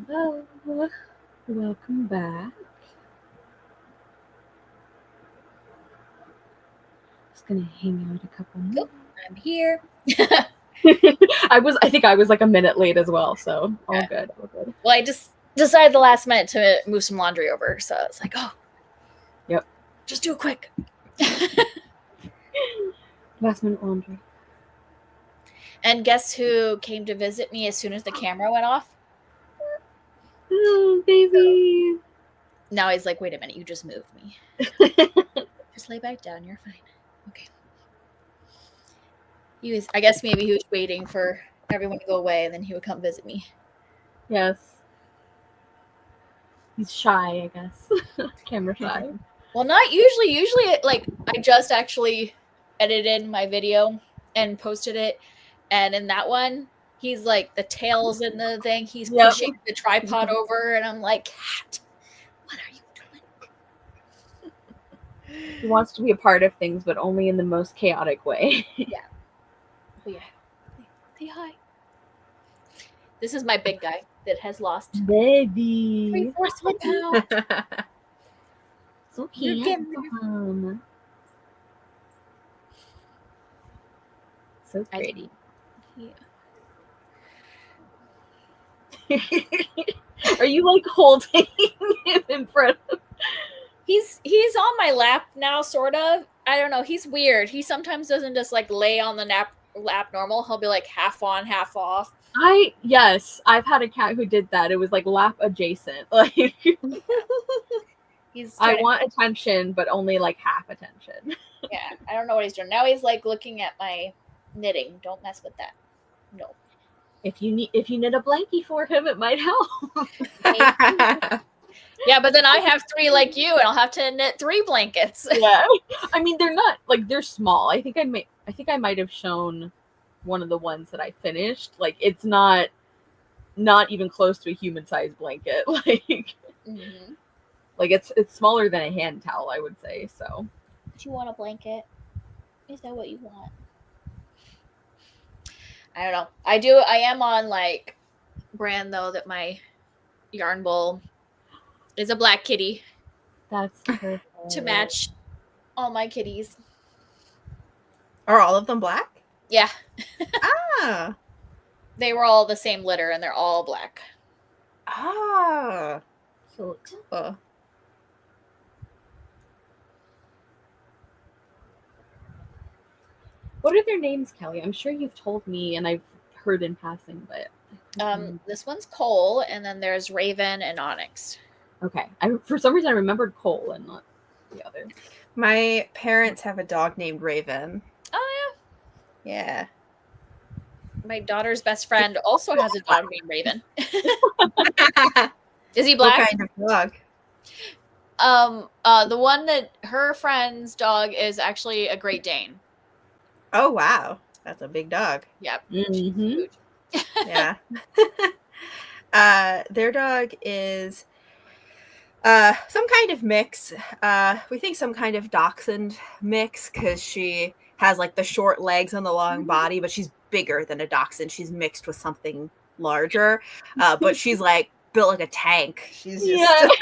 Hello. Welcome back. Just gonna hang out a couple more. I'm here. I think I was like a minute late as well, so all good. Well, I just decided the last minute to move some laundry over, so it's like, oh, yep, just do it quick. Last minute laundry. And guess who came to visit me as soon as the camera went off? Oh, baby. Now he's like, wait a minute, you just moved me. Just lay back down, you're fine. Okay. I guess maybe he was waiting for everyone to go away and then he would come visit me. Yes. He's shy, I guess. Camera shy. Well, not usually. Usually, like, I just actually edited my video and posted it. And in that one, he's like, the tail's in the thing. He's pushing the tripod over. And I'm like, cat, what are you doing? He wants to be a part of things, but only in the most chaotic way. Yeah. But yeah. Say hi. This is my big guy that has lost Baby. 3/4 pounds. So handsome. So pretty. Yeah. Are you like holding him in front of? He's on my lap now, sort of. I don't know. He's weird. He sometimes doesn't just like lay on the lap normal. He'll be like half on, half off. Yes, I've had a cat who did that. It was like lap adjacent. Like I want attention, but only like half attention. Yeah, I don't know what he's doing. Now he's like looking at my knitting. Don't mess with that. No. If you knit a blankie for him, it might help. Yeah, but then I have 3 like you, and I'll have to knit 3 blankets. Yeah, I mean they're not like they're small. I think I might have shown one of the ones that I finished. Like it's not even close to a human-sized blanket. Like, like it's smaller than a hand towel, I would say. So, do you want a blanket? Is that what you want? I don't know. I am on like brand though that my yarn bowl is a black kitty. That's perfect. To match all my kitties. Are all of them black? Yeah. Ah. They were all the same litter and they're all black. Ah. So cool. What are their names, Kelly? I'm sure you've told me and I've heard in passing, but this one's Cole, and then there's Raven and Onyx. Okay. For some reason I remembered Cole and not the other. My parents have a dog named Raven. Oh yeah. Yeah. My daughter's best friend also has a dog named Raven. Is he black? What kind of dog? The one that her friend's dog is actually a Great Dane. Oh wow, that's a big dog. Yep. Mm-hmm. Yeah. Their dog is some kind of mix. We think some kind of dachshund mix because she has like the short legs and the long body, but she's bigger than a dachshund. She's mixed with something larger, but she's like built like a tank. She's just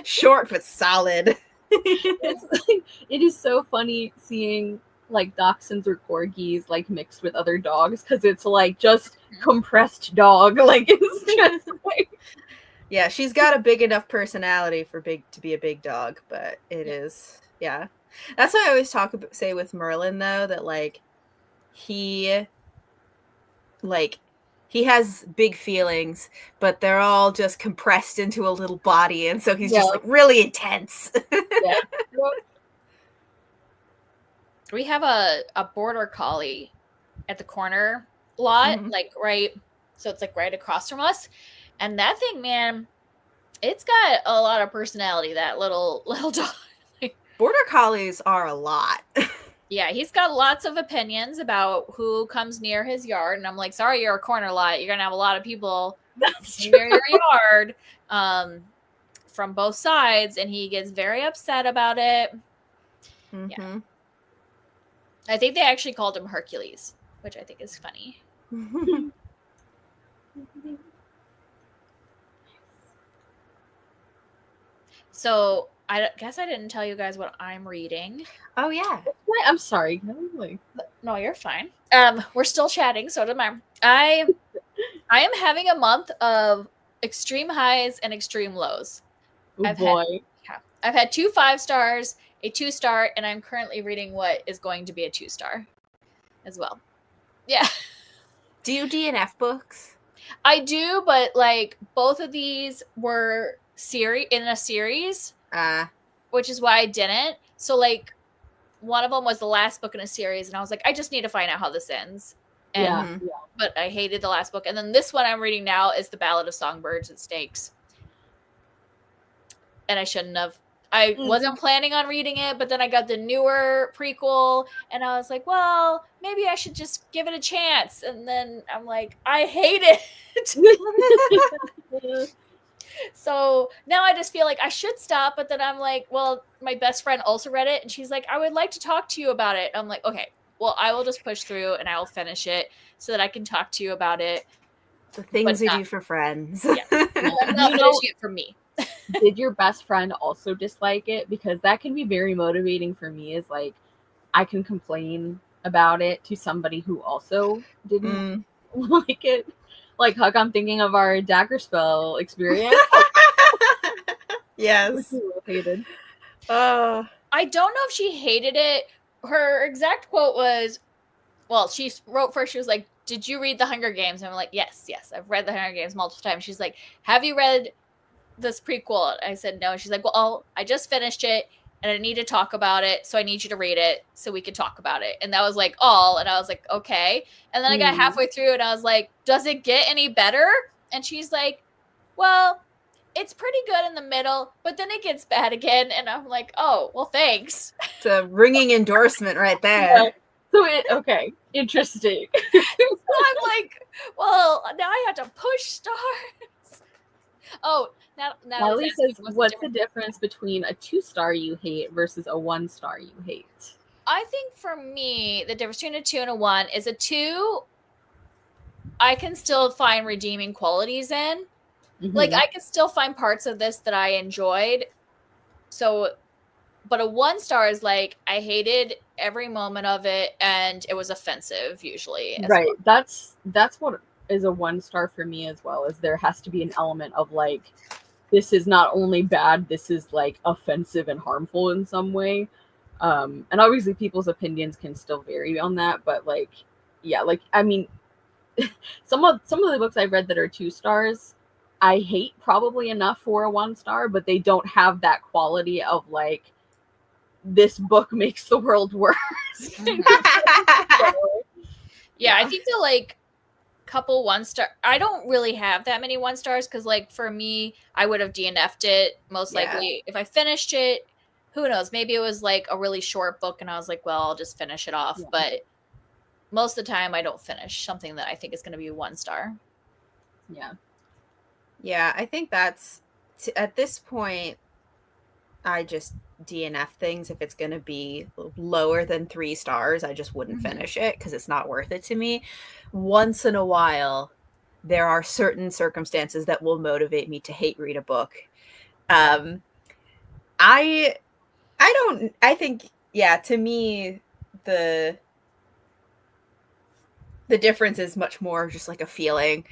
short but solid. It is so funny seeing like dachshunds or corgis like mixed with other dogs because it's like just compressed dog. Like it's just like yeah, she's got a big enough personality to be a big dog, but it is That's why I always say with Merlin though that like he has big feelings, but they're all just compressed into a little body, and so he's just like really intense. We have a border collie at the corner lot, like so it's like right across from us. And that thing, man, it's got a lot of personality, that little dog. Border collies are a lot. Yeah, he's got lots of opinions about who comes near his yard. And I'm like, sorry, you're a corner lot. You're going to have a lot of people near your yard from both sides. And he gets very upset about it. Mm-hmm. Yeah. I think they actually called him Hercules, which I think is funny. So I guess I didn't tell you guys what I'm reading. Oh yeah. Wait, I'm sorry. Like, No, you're fine. We're still chatting, so don't mind. I am having a month of extreme highs and extreme lows. oh boy. I've had 2 5-stars, a 2-star, and I'm currently reading what is going to be a 2-star as well. Yeah. Do you DNF books? I do, but like both of these were in a series, which is why I didn't. So like one of them was the last book in a series, and I was like, I just need to find out how this ends. And but I hated the last book. And then this one I'm reading now is The Ballad of Songbirds and Snakes. And I shouldn't have. I wasn't planning on reading it, but then I got the newer prequel, and I was like, well, maybe I should just give it a chance. And then I'm like, I hate it. So now I just feel like I should stop, but then I'm like, well, my best friend also read it, and she's like, I would like to talk to you about it. I'm like, okay, well, I will just push through and I will finish it so that I can talk to you about it. The things we do for friends. Yeah. I'm not finishing it for me. Did your best friend also dislike it? Because that can be very motivating for me, is like I can complain about it to somebody who also didn't like it. Like, Huck, I'm thinking of our dagger spell experience. Yes. Hated. I don't know if she hated it. Her exact quote was, well, she wrote first, she was like, did you read The Hunger Games? And I'm like, yes, I've read The Hunger Games multiple times. She's like, have you read this prequel? I said no. She's like, well, I just finished it and I need to talk about it, so I need you to read it so we can talk about it. And that was like all, and I was like, okay. And then I got halfway through and I was like, does it get any better? And she's like, well, it's pretty good in the middle, but then it gets bad again. And I'm like, oh, well, thanks. It's a ringing endorsement right there. Yeah. So okay, interesting. So I'm like, well, now I have to push stars. Oh, Natalie says, what's the difference between a 2-star you hate versus a 1-star you hate? I think for me, the difference between a 2 and a 1 is a 2, I can still find redeeming qualities in. Like, I can still find parts of this that I enjoyed. So, but a 1-star is like, I hated every moment of it, and it was offensive, usually. Right. Well. That's what is a 1-star for me as well, is there has to be an element of like, this is not only bad, this is like offensive and harmful in some way. And obviously people's opinions can still vary on that, but like, yeah, like, I mean, some of the books I've read that are 2-stars, I hate probably enough for a 1-star, but they don't have that quality of like, this book makes the world worse. Yeah, I think the like couple 1-star, I don't really have that many 1-stars because like for me, I would have DNF'd it most likely if I finished it. Who knows, maybe it was like a really short book and I was like, well, I'll just finish it off. But most of the time I don't finish something that I think is going to be a 1-star. Yeah, I think that's at this point I just DNF things. If it's going to be lower than 3 stars, I just wouldn't finish it because it's not worth it to me. Once in a while, there are certain circumstances that will motivate me to hate read a book. I think, to me, the difference is much more just like a feeling.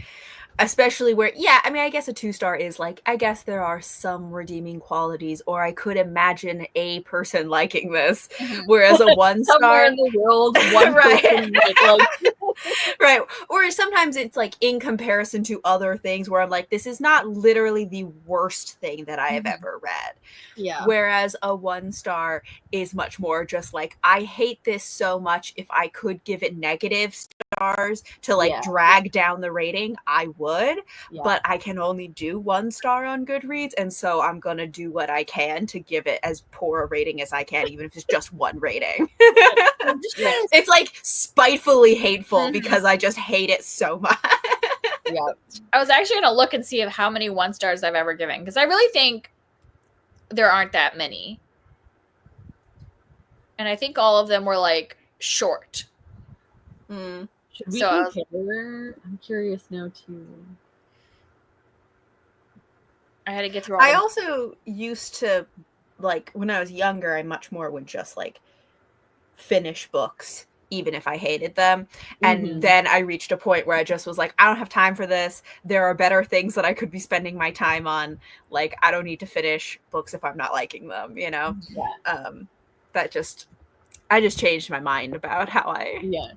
Especially where, I guess a 2-star is like, I guess there are some redeeming qualities, or I could imagine a person liking this. Whereas a 1-star somewhere in the world, one person right. Or sometimes it's like in comparison to other things where I'm like, this is not literally the worst thing that I have ever read. Yeah. Whereas a 1-star is much more just like, I hate this so much. If I could give it negative stars to like drag down the rating, I would. But I can only do 1-star on Goodreads, and so I'm gonna do what I can to give it as poor a rating as I can, even if it's just 1 rating. It's like spitefully hateful because I just hate it so much. I was actually gonna look and see how many 1-stars I've ever given, because I really think there aren't that many, and I think all of them were like short. Should we compare? I'm curious now too. I had to get through all I the also used to, like, when I was younger, I much more would just, like, finish books, even if I hated them. And then I reached a point where I just was like, I don't have time for this. There are better things that I could be spending my time on. Like, I don't need to finish books if I'm not liking them, you know? Yeah. I just changed my mind about how I Yeah.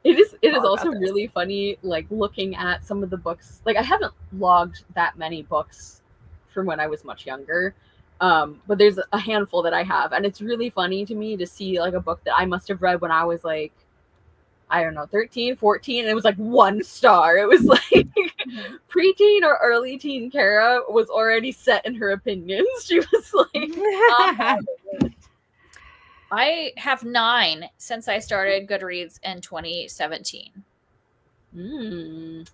It is thought also about this. really funny, like, looking at some of the books. Like, I haven't logged that many books from when I was much younger. But there's a handful that I have, and it's really funny to me to see like a book that I must have read when I was like, I don't know, 13, 14, and it was like 1 star. It was like preteen or early teen Kara was already set in her opinions. She was like, I have 9 since I started Goodreads in 2017.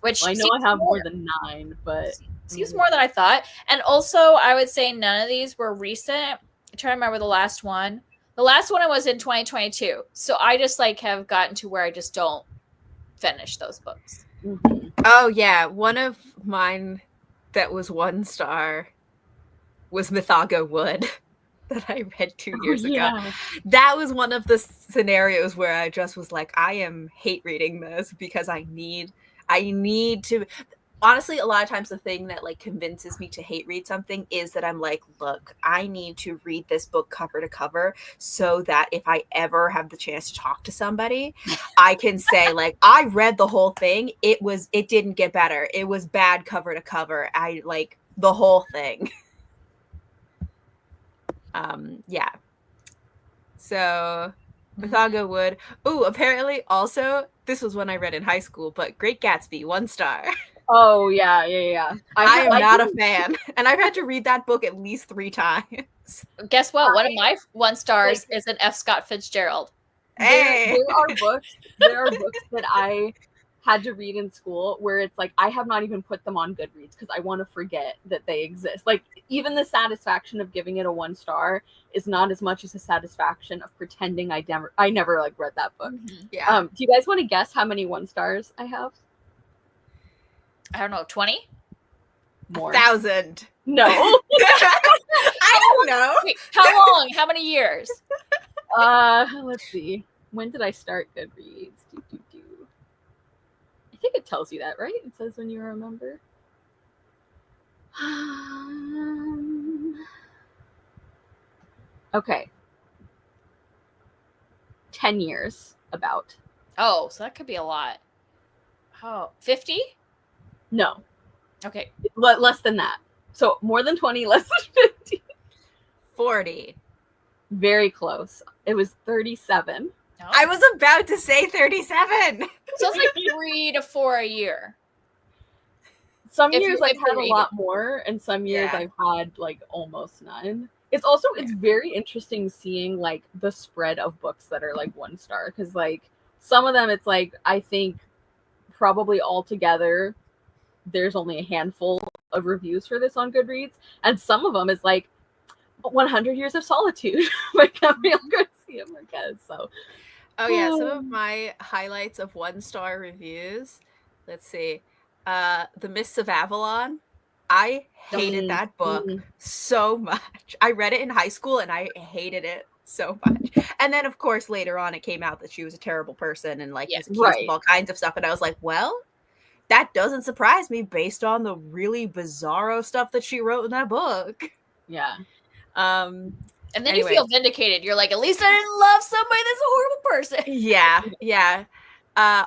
Which I know I have more than 9, but seems more than I thought. And also, I would say none of these were recent. I'm trying to remember the last one. The last one was in 2022. So I just like have gotten to where I just don't finish those books. Oh yeah, one of mine that was 1 star was Mythago Wood that I read 2 years ago. That was one of the scenarios where I just was like, I am hate reading this because I need to. Honestly, a lot of times the thing that like convinces me to hate read something is that I'm like, look, I need to read this book cover to cover so that if I ever have the chance to talk to somebody, I can say like, I read the whole thing. It didn't get better. It was bad cover to cover. I like the whole thing. Yeah. So Mythago Wood. Ooh, apparently also this was one I read in high school, but Great Gatsby, 1 star. Oh yeah. I am not a fan, and I've had to read that book at least 3 times. Guess what? One of my 1 stars is an F. Scott Fitzgerald. Hey. There are books that I had to read in school where it's like I have not even put them on Goodreads because I want to forget that they exist. Like even the satisfaction of giving it a 1 star is not as much as the satisfaction of pretending I never like read that book. Yeah. Do you guys want to guess how many 1 stars I have? I don't know, 20? More. 1,000. No. I don't know. Wait, how long? How many years? Let's see. When did I start Goodreads? I think it tells you that, right? It says when you remember. Okay. 10 years, about. Oh, so that could be a lot. Oh, 50? No. Okay. Less than that. So more than 20, less than 50. 40. Very close. It was 37. Oh. I was about to say 37. So it's like 3 to 4 a year. Some years I've had a lot more, and some years I've had like almost none. It's also it's very interesting seeing like the spread of books that are like 1 star, because like some of them it's like I think probably altogether there's only a handful of reviews for this on Goodreads, and some of them is like 100 Years of Solitude by Gabrielle Garcia Marquez. So some of my highlights of 1 star reviews. Let's see. The Mists of Avalon. I hated that book so much. I read it in high school and I hated it so much. And then of course later on it came out that she was a terrible person and like was accused of all kinds of stuff, and I was like, well, that doesn't surprise me based on the really bizarro stuff that she wrote in that book. Yeah. And then you feel vindicated. You're like, at least I didn't love somebody that's a horrible person. Yeah.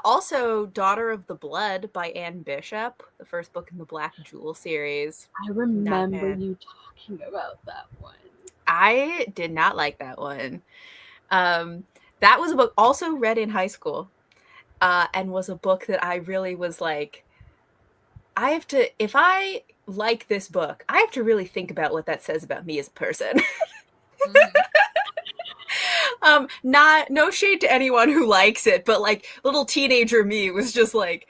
Also, Daughter of the Blood by Anne Bishop, the first book in the Black Jewel series. I remember you talking about that one. I did not like that one. That was a book also read in high school, and was a book that I really was like, if I like this book, I have to really think about what that says about me as a person. No shade to anyone who likes it, but like little teenager me was just like,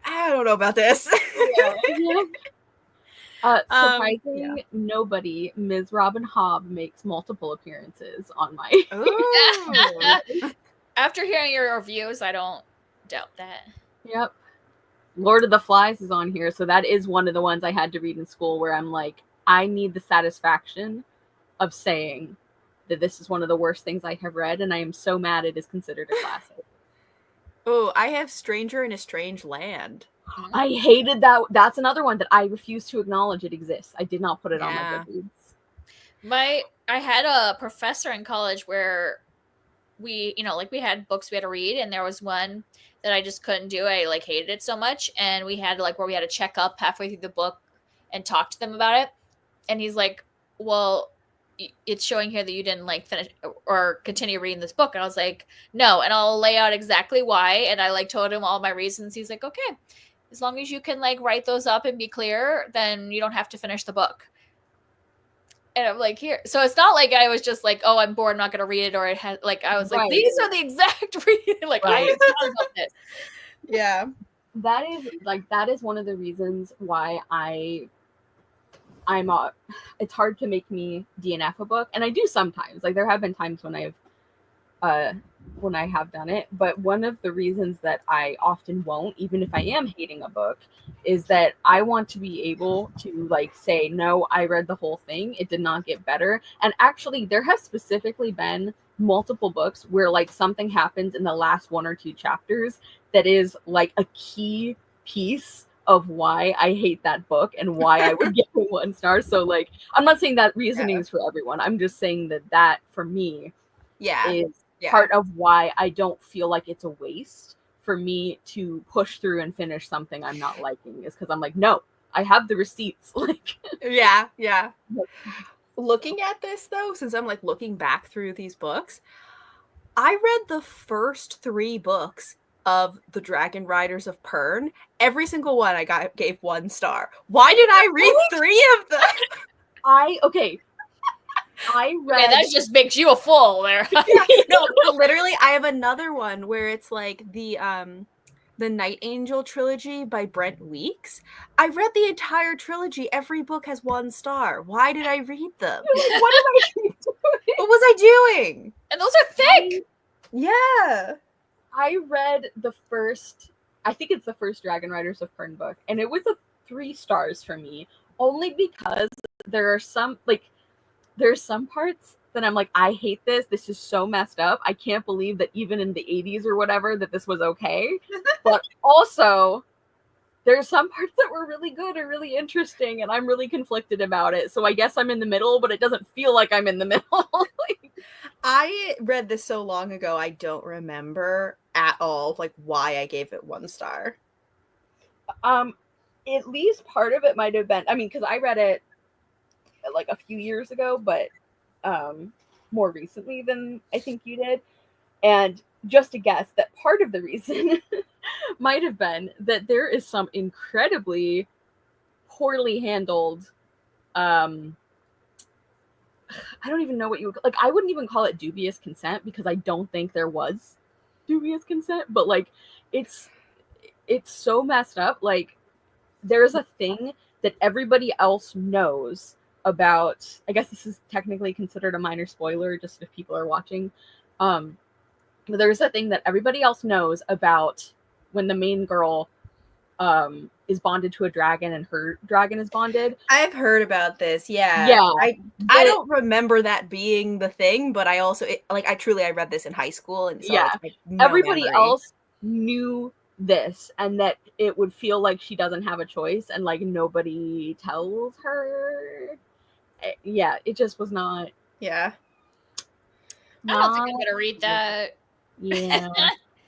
I don't know about this. Surprising, nobody. Ms. Robin Hobb makes multiple appearances on my. After hearing your reviews, I don't doubt that. Yep. Lord of the Flies is on here, so that is one of the ones I had to read in school where I'm like, I need the satisfaction of saying that this is one of the worst things I have read, and I am so mad it is considered a classic. Oh, I have Stranger in a Strange Land. I hated that. That's another one that I refuse to acknowledge it exists. I did not put it on my Goodreads. I had a professor in college where we, we had books we had to read, and there was one that I just couldn't do. I like hated it so much, and we had where we had to check up halfway through the book and talk to them about it. And he's like, "Well, it's showing here that you didn't finish or continue reading this book." And I was like, "No," and I'll lay out exactly why. And I told him all my reasons. He's like, "Okay, as long as you can write those up and be clear, then you don't have to finish the book." And I'm like, here. So it's not like I was just oh, I'm bored, I'm not going to read it. Or it had I was like, these are the exact reading. I was talking about this. Yeah. That is one of the reasons why it's hard to make me DNF a book. And I do sometimes. There have been times when I have done it, but one of the reasons that I often won't, even if I am hating a book, is that I want to be able to say, no, I read the whole thing, it did not get better. And actually there has specifically been multiple books where something happens in the last 1 or 2 chapters that is a key piece of why I hate that book and why I would give it 1 star. So I'm not saying that reasoning is for everyone. I'm just saying that for me is part of why I don't feel like it's a waste for me to push through and finish something I'm not liking, is because I'm no, I have the receipts. Yeah. Looking at this though, since I'm looking back through these books, I read the first 3 books of the Dragon Riders of Pern. Every single one I gave 1 star. Why did I read 3 of them? I read. Okay, that just makes you a fool there. No, literally, I have another one where it's the Night Angel trilogy by Brent Weeks. I read the entire trilogy. Every book has 1 star. Why did I read them? What am I doing? What was I doing? And those are thick. Yeah. I read I think it's the first Dragon Riders of Pern book, and it was a 3 stars for me, only because there are some there's some parts that I'm I hate this. This is so messed up. I can't believe that even in the 80s or whatever that this was okay. But also, there's some parts that were really good or really interesting, and I'm really conflicted about it. So I guess I'm in the middle, but it doesn't feel like I'm in the middle. I read this so long ago, I don't remember at all why I gave it 1 star. At least part of it might have been, because I read it a few years ago, but more recently than I think you did. And just to guess that part of the reason might have been that there is some incredibly poorly handled I don't even know what you would I wouldn't even call it dubious consent, because I don't think there was dubious consent, but it's so messed up. There's a thing that everybody else knows about. I guess this is technically considered a minor spoiler, just if people are watching. There's a thing that everybody else knows about when the main girl is bonded to a dragon and her dragon is bonded. I've heard about this. Yeah. I don't remember that being the thing, but I also I read this in high school, and so no everybody memory. else knew this, and that it would feel like she doesn't have a choice, and nobody tells her. Yeah, it just was not. Yeah. I don't think I'm gonna read that. Yeah.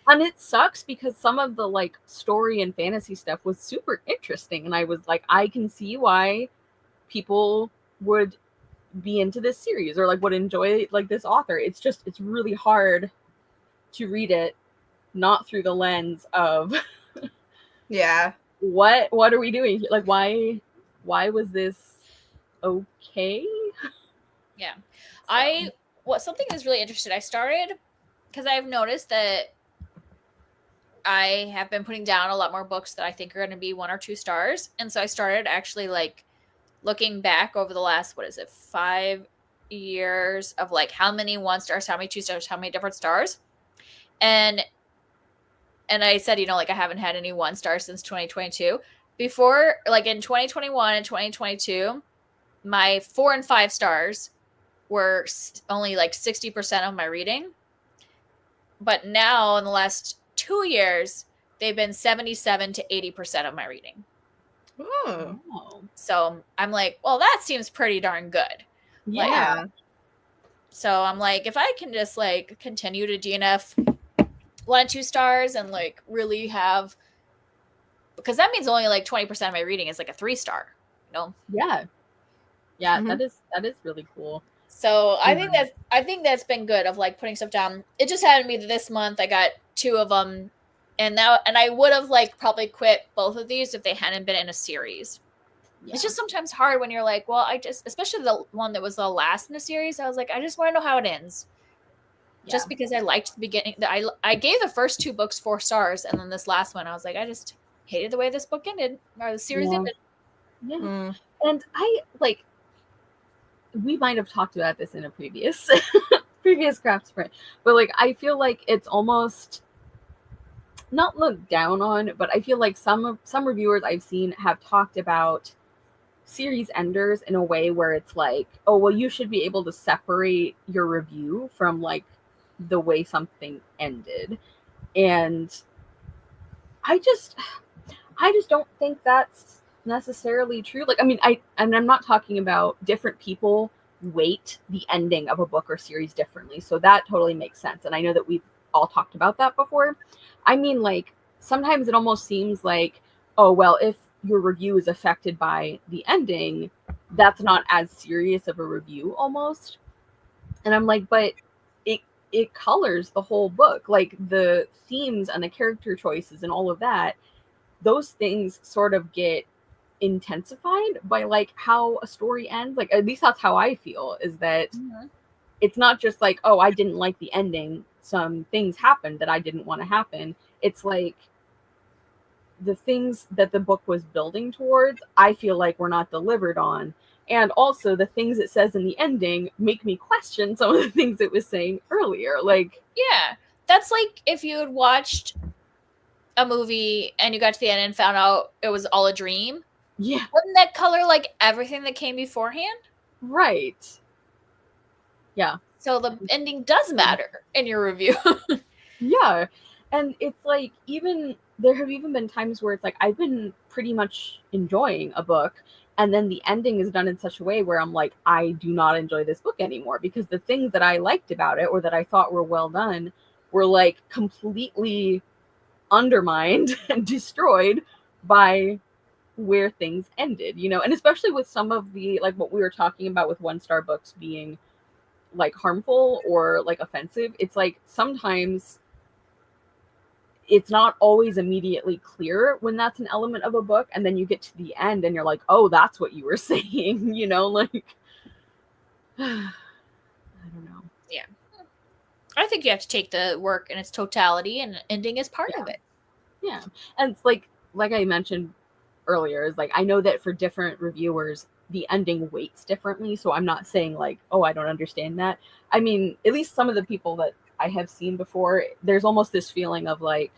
And it sucks because some of the story and fantasy stuff was super interesting, and I was I can see why people would be into this series or would enjoy this author. It's really hard to read it not through the lens of what are we doing here? Why was this okay? Yeah. Something that's really interesting. I started because I've noticed that I have been putting down a lot more books that I think are going to be 1 or 2 stars. And so I started actually looking back over the last, 5 years of how many 1 stars, how many 2 stars, how many different stars. And I said, I haven't had any 1 star since 2022. Before, in 2021 and 2022, my 4 and 5 stars were only like 60% of my reading. But now in the last 2 years, they've been 77 to 80% of my reading. Oh. So I'm like, well, that seems pretty darn good. Yeah. Like, so I'm like, if I can just like continue to DNF 1 and 2 stars and like really have, because that means only like 20% of my reading is like a 3-star, you know? Yeah. That is really cool. So I think that's been good of like putting stuff down. It just happened to me this month I got 2 of them, and I would have like probably quit both of these if they hadn't been in a series. Yeah. It's just sometimes hard when you're like, well, especially the one that was the last in the series, I was like, I just want to know how it ends. Yeah. Just because I liked the beginning. I gave the first 2 books 4 stars, and then this last one, I was like, I just hated the way this book ended, or the series ended. Yeah. And I like, we might have talked about this in a previous craft sprint, but like, I feel like it's almost not looked down on, but I feel like some reviewers I've seen have talked about series enders in a way where it's like, oh, well, you should be able to separate your review from like the way something ended. And I just don't think that's necessarily true. Like, I mean, I'm not talking about different people weight the ending of a book or series differently. So that totally makes sense. And I know that we've all talked about that before. I mean, like, sometimes it almost seems like, oh, well, if your review is affected by the ending, that's not as serious of a review almost. And I'm like, but it colors the whole book. Like, the themes and the character choices and all of that, those things sort of get intensified by like how a story ends. Like, at least that's how I feel, is that it's not just like, oh, I didn't like the ending, some things happened that I didn't want to happen. It's like the things that the book was building towards, I feel like were not delivered on. And also the things it says in the ending make me question some of the things it was saying earlier. Like, yeah, that's like if you had watched a movie and you got to the end and found out it was all a dream. Yeah. Wouldn't that color like everything that came beforehand? Right. Yeah. So the ending does matter in your review. Yeah. And it's like, there have even been times where it's like, I've been pretty much enjoying a book, and then the ending is done in such a way where I'm like, I do not enjoy this book anymore, because the things that I liked about it or that I thought were well done were like completely undermined and destroyed by where things ended, you know. And especially with some of the, like what we were talking about with 1-star books being like harmful or like offensive, it's like sometimes it's not always immediately clear when that's an element of a book, and then you get to the end and you're like, oh, that's what you were saying, you know. Like, I don't know. Yeah, I think you have to take the work in its totality, and ending is part of it. Yeah. And it's like I mentioned earlier, is like, I know that for different reviewers the ending weights differently, so I'm not saying like, oh, I don't understand that. I mean, at least some of the people that I have seen before, there's almost this feeling of like,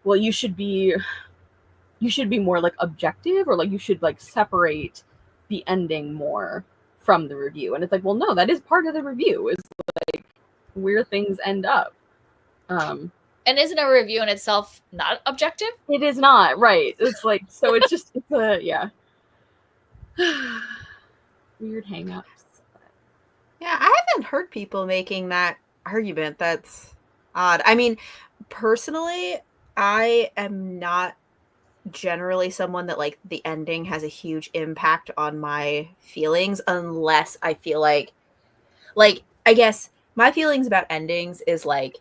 well, you should be more like objective, or like you should like separate the ending more from the review. And it's like, well, no, that is part of the review, is like where things end up. And isn't a review in itself not objective? It is not, right? It's like, so it's just, it's a, yeah. Weird hang-ups. Yeah, I haven't heard people making that argument. That's odd. I mean, personally, I am not generally someone that like the ending has a huge impact on my feelings, unless I feel like I guess my feelings about endings is like,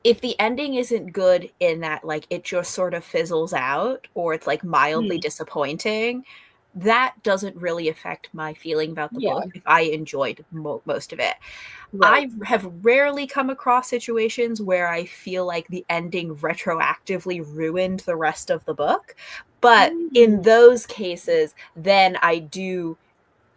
if the ending isn't good in that like it just sort of fizzles out, or it's like mildly disappointing, that doesn't really affect my feeling about the book if I enjoyed most of it. Right. I have rarely come across situations where I feel like the ending retroactively ruined the rest of the book. But in those cases, then I do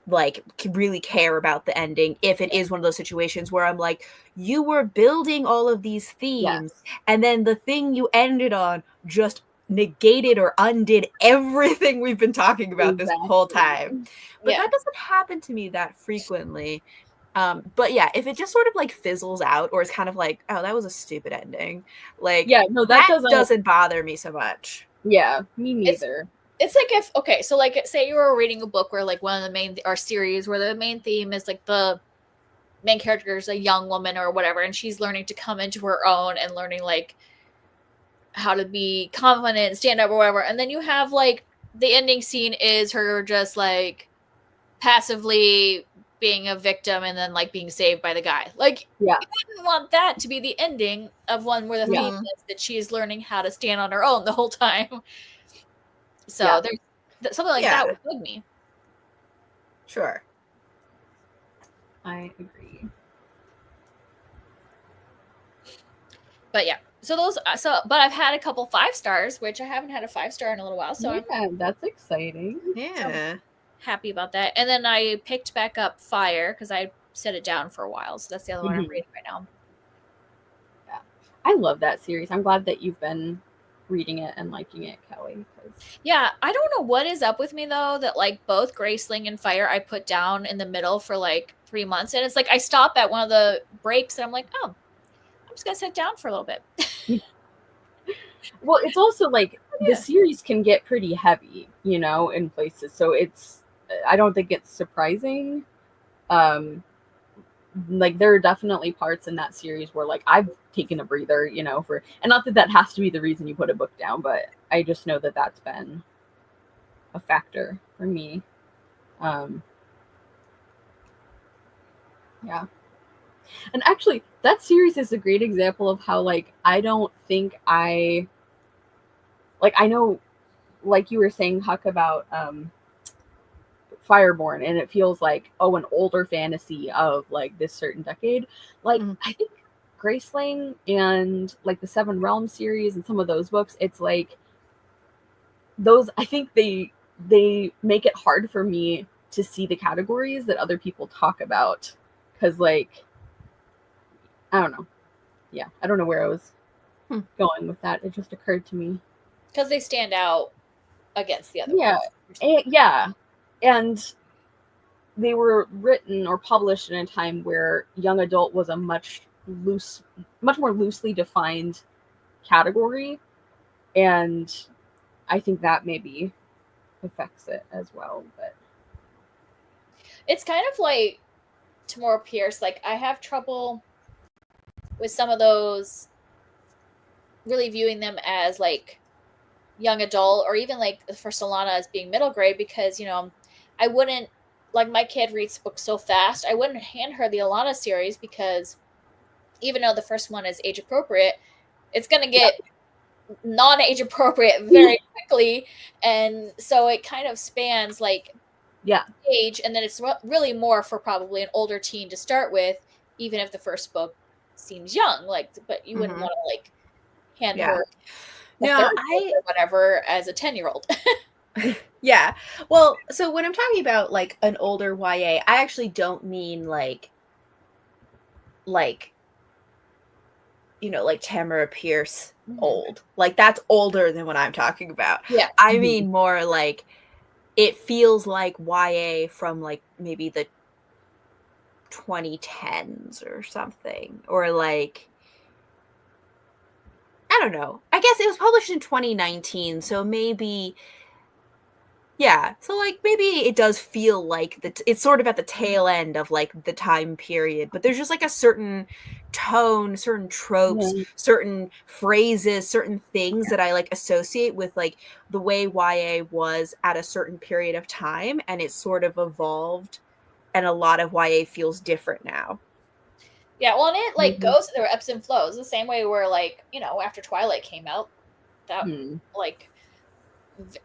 like really care about the ending, if it is one of those situations where I'm like, you were building all of these themes and then the thing you ended on just negated or undid everything we've been talking about this whole time. But Yeah. that doesn't happen to me that frequently. But yeah, if it just sort of like fizzles out, or it's kind of like, oh, that was a stupid ending, like Yeah, no, that doesn't bother me so much. Yeah, me neither. It's like if, okay, so like say you were reading a book where like one of the main, or series where the main theme is like the main character is a young woman or whatever, and she's learning to come into her own and learning like how to be confident, stand up or whatever, and then you have like the ending scene is her just like passively being a victim and then like being saved by the guy. Like, Yeah, you wouldn't want that to be the ending of one where the theme is that she is learning how to stand on her own the whole time. So there's something like that would bug me. Sure. I agree. But yeah, so those, but I've had a couple 5 stars, which I haven't had a 5-star in a little while. So yeah, that's exciting. Yeah. So happy about that. And then I picked back up Fire because I set it down for a while. So that's the other one I'm reading right now. Yeah, I love that series. I'm glad that you've been reading it and liking it, Kelly. Yeah, I don't know what is up with me though, that like both Graceling and Fire I put down in the middle for like 3 months, and it's like I stop at one of the breaks and I'm like, oh, I'm just gonna sit down for a little bit. Well, it's also like the series can get pretty heavy, you know, in places. So I don't think it's surprising. Like there are definitely parts in that series where like I've taken a breather, you know, and not that has to be the reason you put a book down, but I just know that that's been a factor for me. Yeah. And actually, that series is a great example of how, like, I don't think I know, like you were saying, Huck, about Fireborn, and it feels like, oh, an older fantasy of, like, this certain decade. Like, I think Graceling and, like, the Seven Realms series and some of those books, it's like, those, I think they make it hard for me to see the categories that other people talk about. Because, like, I don't know. Yeah, I don't know where I was going with that. It just occurred to me. Because they stand out against the other ones. Yeah. And they were written or published in a time where young adult was a much more loosely defined category. And I think that maybe affects it as well. But it's kind of like Tamora Pierce. Like, I have trouble with some of those really viewing them as like young adult, or even like for Solana as being middle grade, because, you know, I wouldn't, like, my kid reads books so fast, I wouldn't hand her the Alana series, because even though the first one is age appropriate, it's going to get non-age appropriate very quickly. And so it kind of spans like age, and then it's really more for probably an older teen to start with, even if the first book seems young, like, but you wouldn't want to like hand her or whatever as a 10-year-old. Yeah. Well, so when I'm talking about like an older YA, I actually don't mean like you know, like Tamara Pierce old. Like, that's older than what I'm talking about. Yeah. I mean more like it feels like YA from like maybe the 2010s or something, or like, I don't know. I guess it was published in 2019, so maybe, yeah. So like maybe it does feel like it's sort of at the tail end of like the time period, but there's just like a certain tone, certain tropes, certain phrases, certain things that I like associate with like the way YA was at a certain period of time, and it's sort of evolved, and a lot of YA feels different now. Yeah, well, and it like goes, there are ebbs and flows, the same way where, like, you know, after Twilight came out, that like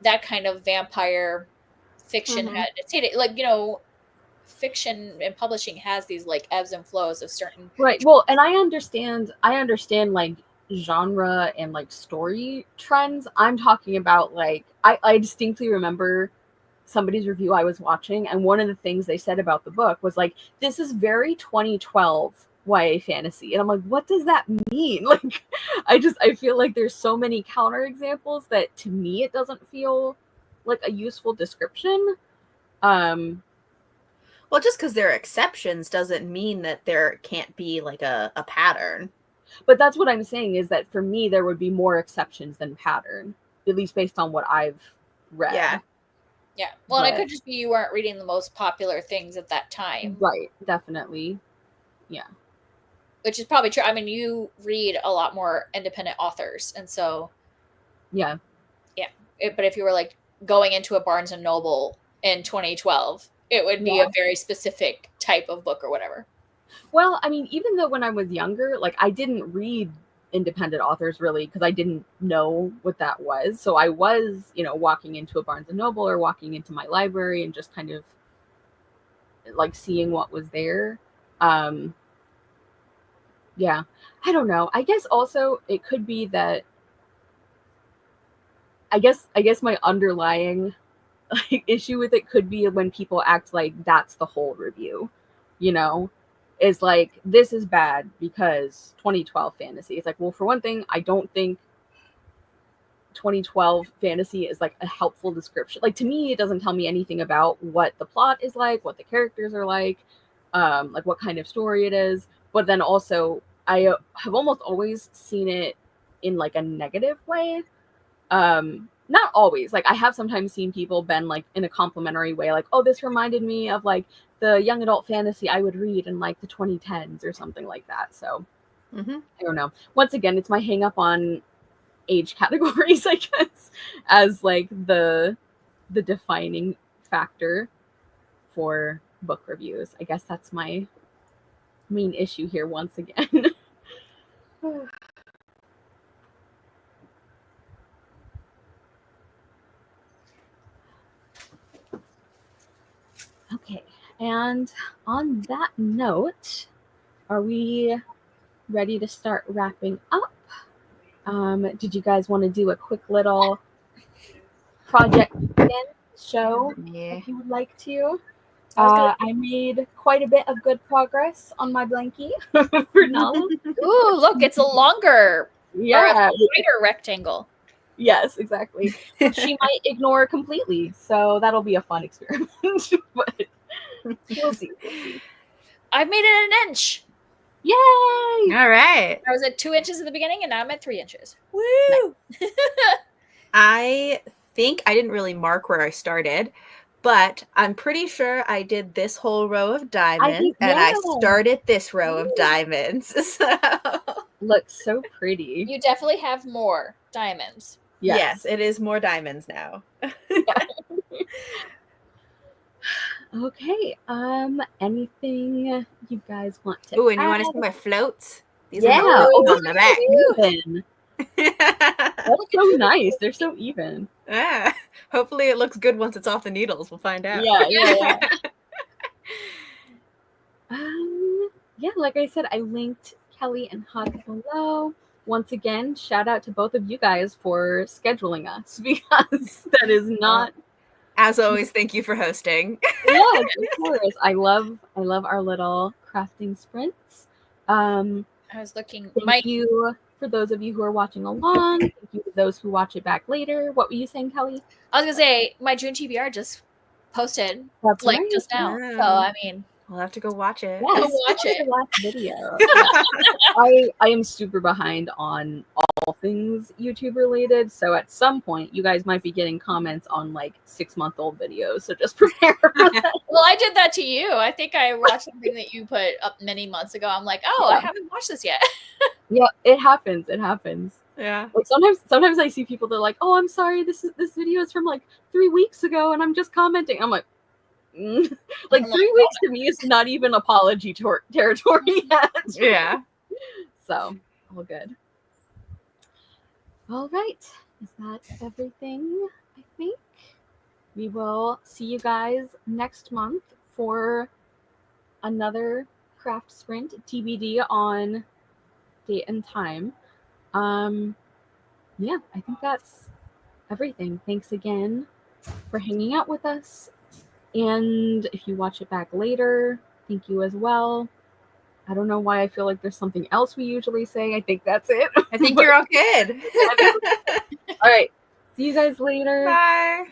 that kind of vampire fiction had, like, you know, fiction and publishing has these like ebbs and flows of certain well, and I understand like genre and like story trends. I'm talking about like I distinctly remember somebody's review I was watching, and one of the things they said about the book was like, this is very 2012 YA fantasy. And I'm like, what does that mean? Like, I feel like there's so many counterexamples that to me it doesn't feel like a useful description. Well, just because there are exceptions doesn't mean that there can't be like a pattern. But that's what I'm saying, is that for me there would be more exceptions than pattern, at least based on what I've read. Yeah. Yeah. Well, and it But- could just be you weren't reading the most popular things at that time. Right, definitely. Yeah. Which is probably true. I mean, you read a lot more independent authors, and so Yeah. but if you were like going into a Barnes and Noble in 2012, it would be a very specific type of book or whatever. Well, I mean, even though when I was younger, like I didn't read independent authors really because I didn't know what that was. So I was, walking into a Barnes and Noble or walking into my library and just kind of like seeing what was there. Yeah, I don't know. I guess also it could be that I guess my underlying issue with it could be when people act like that's the whole review, is like, this is bad because 2012 fantasy. It's like, well, for one thing, I don't think 2012 fantasy is like a helpful description. Like, to me, it doesn't tell me anything about what the plot is like, what the characters are like what kind of story it is. But then also, I have almost always seen it in like a negative way. Not always. Like, I have sometimes seen people been like in a complimentary way, like, oh, this reminded me of like the young adult fantasy I would read in like the 2010s or something like that. So I don't know. Once again, it's my hang up on age categories, I guess, as like the defining factor for book reviews. I guess that's my main issue here once again. Okay, and on that note, are we ready to start wrapping up? Did you guys want to do a quick little project show if you would like to? I made quite a bit of good progress on my blankie for Nala. Ooh, look, it's a longer, Yeah, wider rectangle. Yes, exactly. She might ignore completely, so that'll be a fun experiment. But we'll see. I made it an inch. Yay! All right. I was at 2 inches at the beginning, and now I'm at 3 inches. Woo! I think I didn't really mark where I started, but I'm pretty sure I did this whole row of diamonds, and I started this row of diamonds. So. Looks so pretty. You definitely have more diamonds. Yes, it is more diamonds now. Okay. Anything you guys want to? Ooh, and you want to see my floats? These are on the back. Even. That's so nice. They're so even. Yeah. Hopefully, it looks good once it's off the needles. We'll find out. Yeah. Yeah. Like I said, I linked Kelly and Huck below. Once again, shout out to both of you guys for scheduling us, because that is not. As always, thank you for hosting. Yes, of course. I love our little crafting sprints. I was looking. Thank you for those of you who are watching along. Thank you to those who watch it back later. What were you saying, Kelly? I was gonna say my June TBR just posted just now. Yeah. So I mean, we'll have to go watch it. Yes, watch it. The last video. I am super behind on all things YouTube related, so at some point you guys might be getting comments on like 6-month-old videos. So just prepare for that. Well, I did that to you. I think I watched something that you put up many months ago. I'm like, oh, I haven't watched this yet. Yeah, it happens. It happens. Yeah. Like sometimes I see people, they're like, "Oh, I'm sorry, this video is from like 3 weeks ago," and I'm just commenting. I'm like, like 3 weeks to me is not even apology territory yet. Yeah. So all good. All right. Is that everything? I think we will see you guys next month for another craft sprint, TBD on date and time. Yeah, I think that's everything. Thanks again for hanging out with us. And if you watch it back later, thank you as well. I don't know why I feel like there's something else we usually say. I think that's it. I think you're all good. All right. See you guys later. Bye.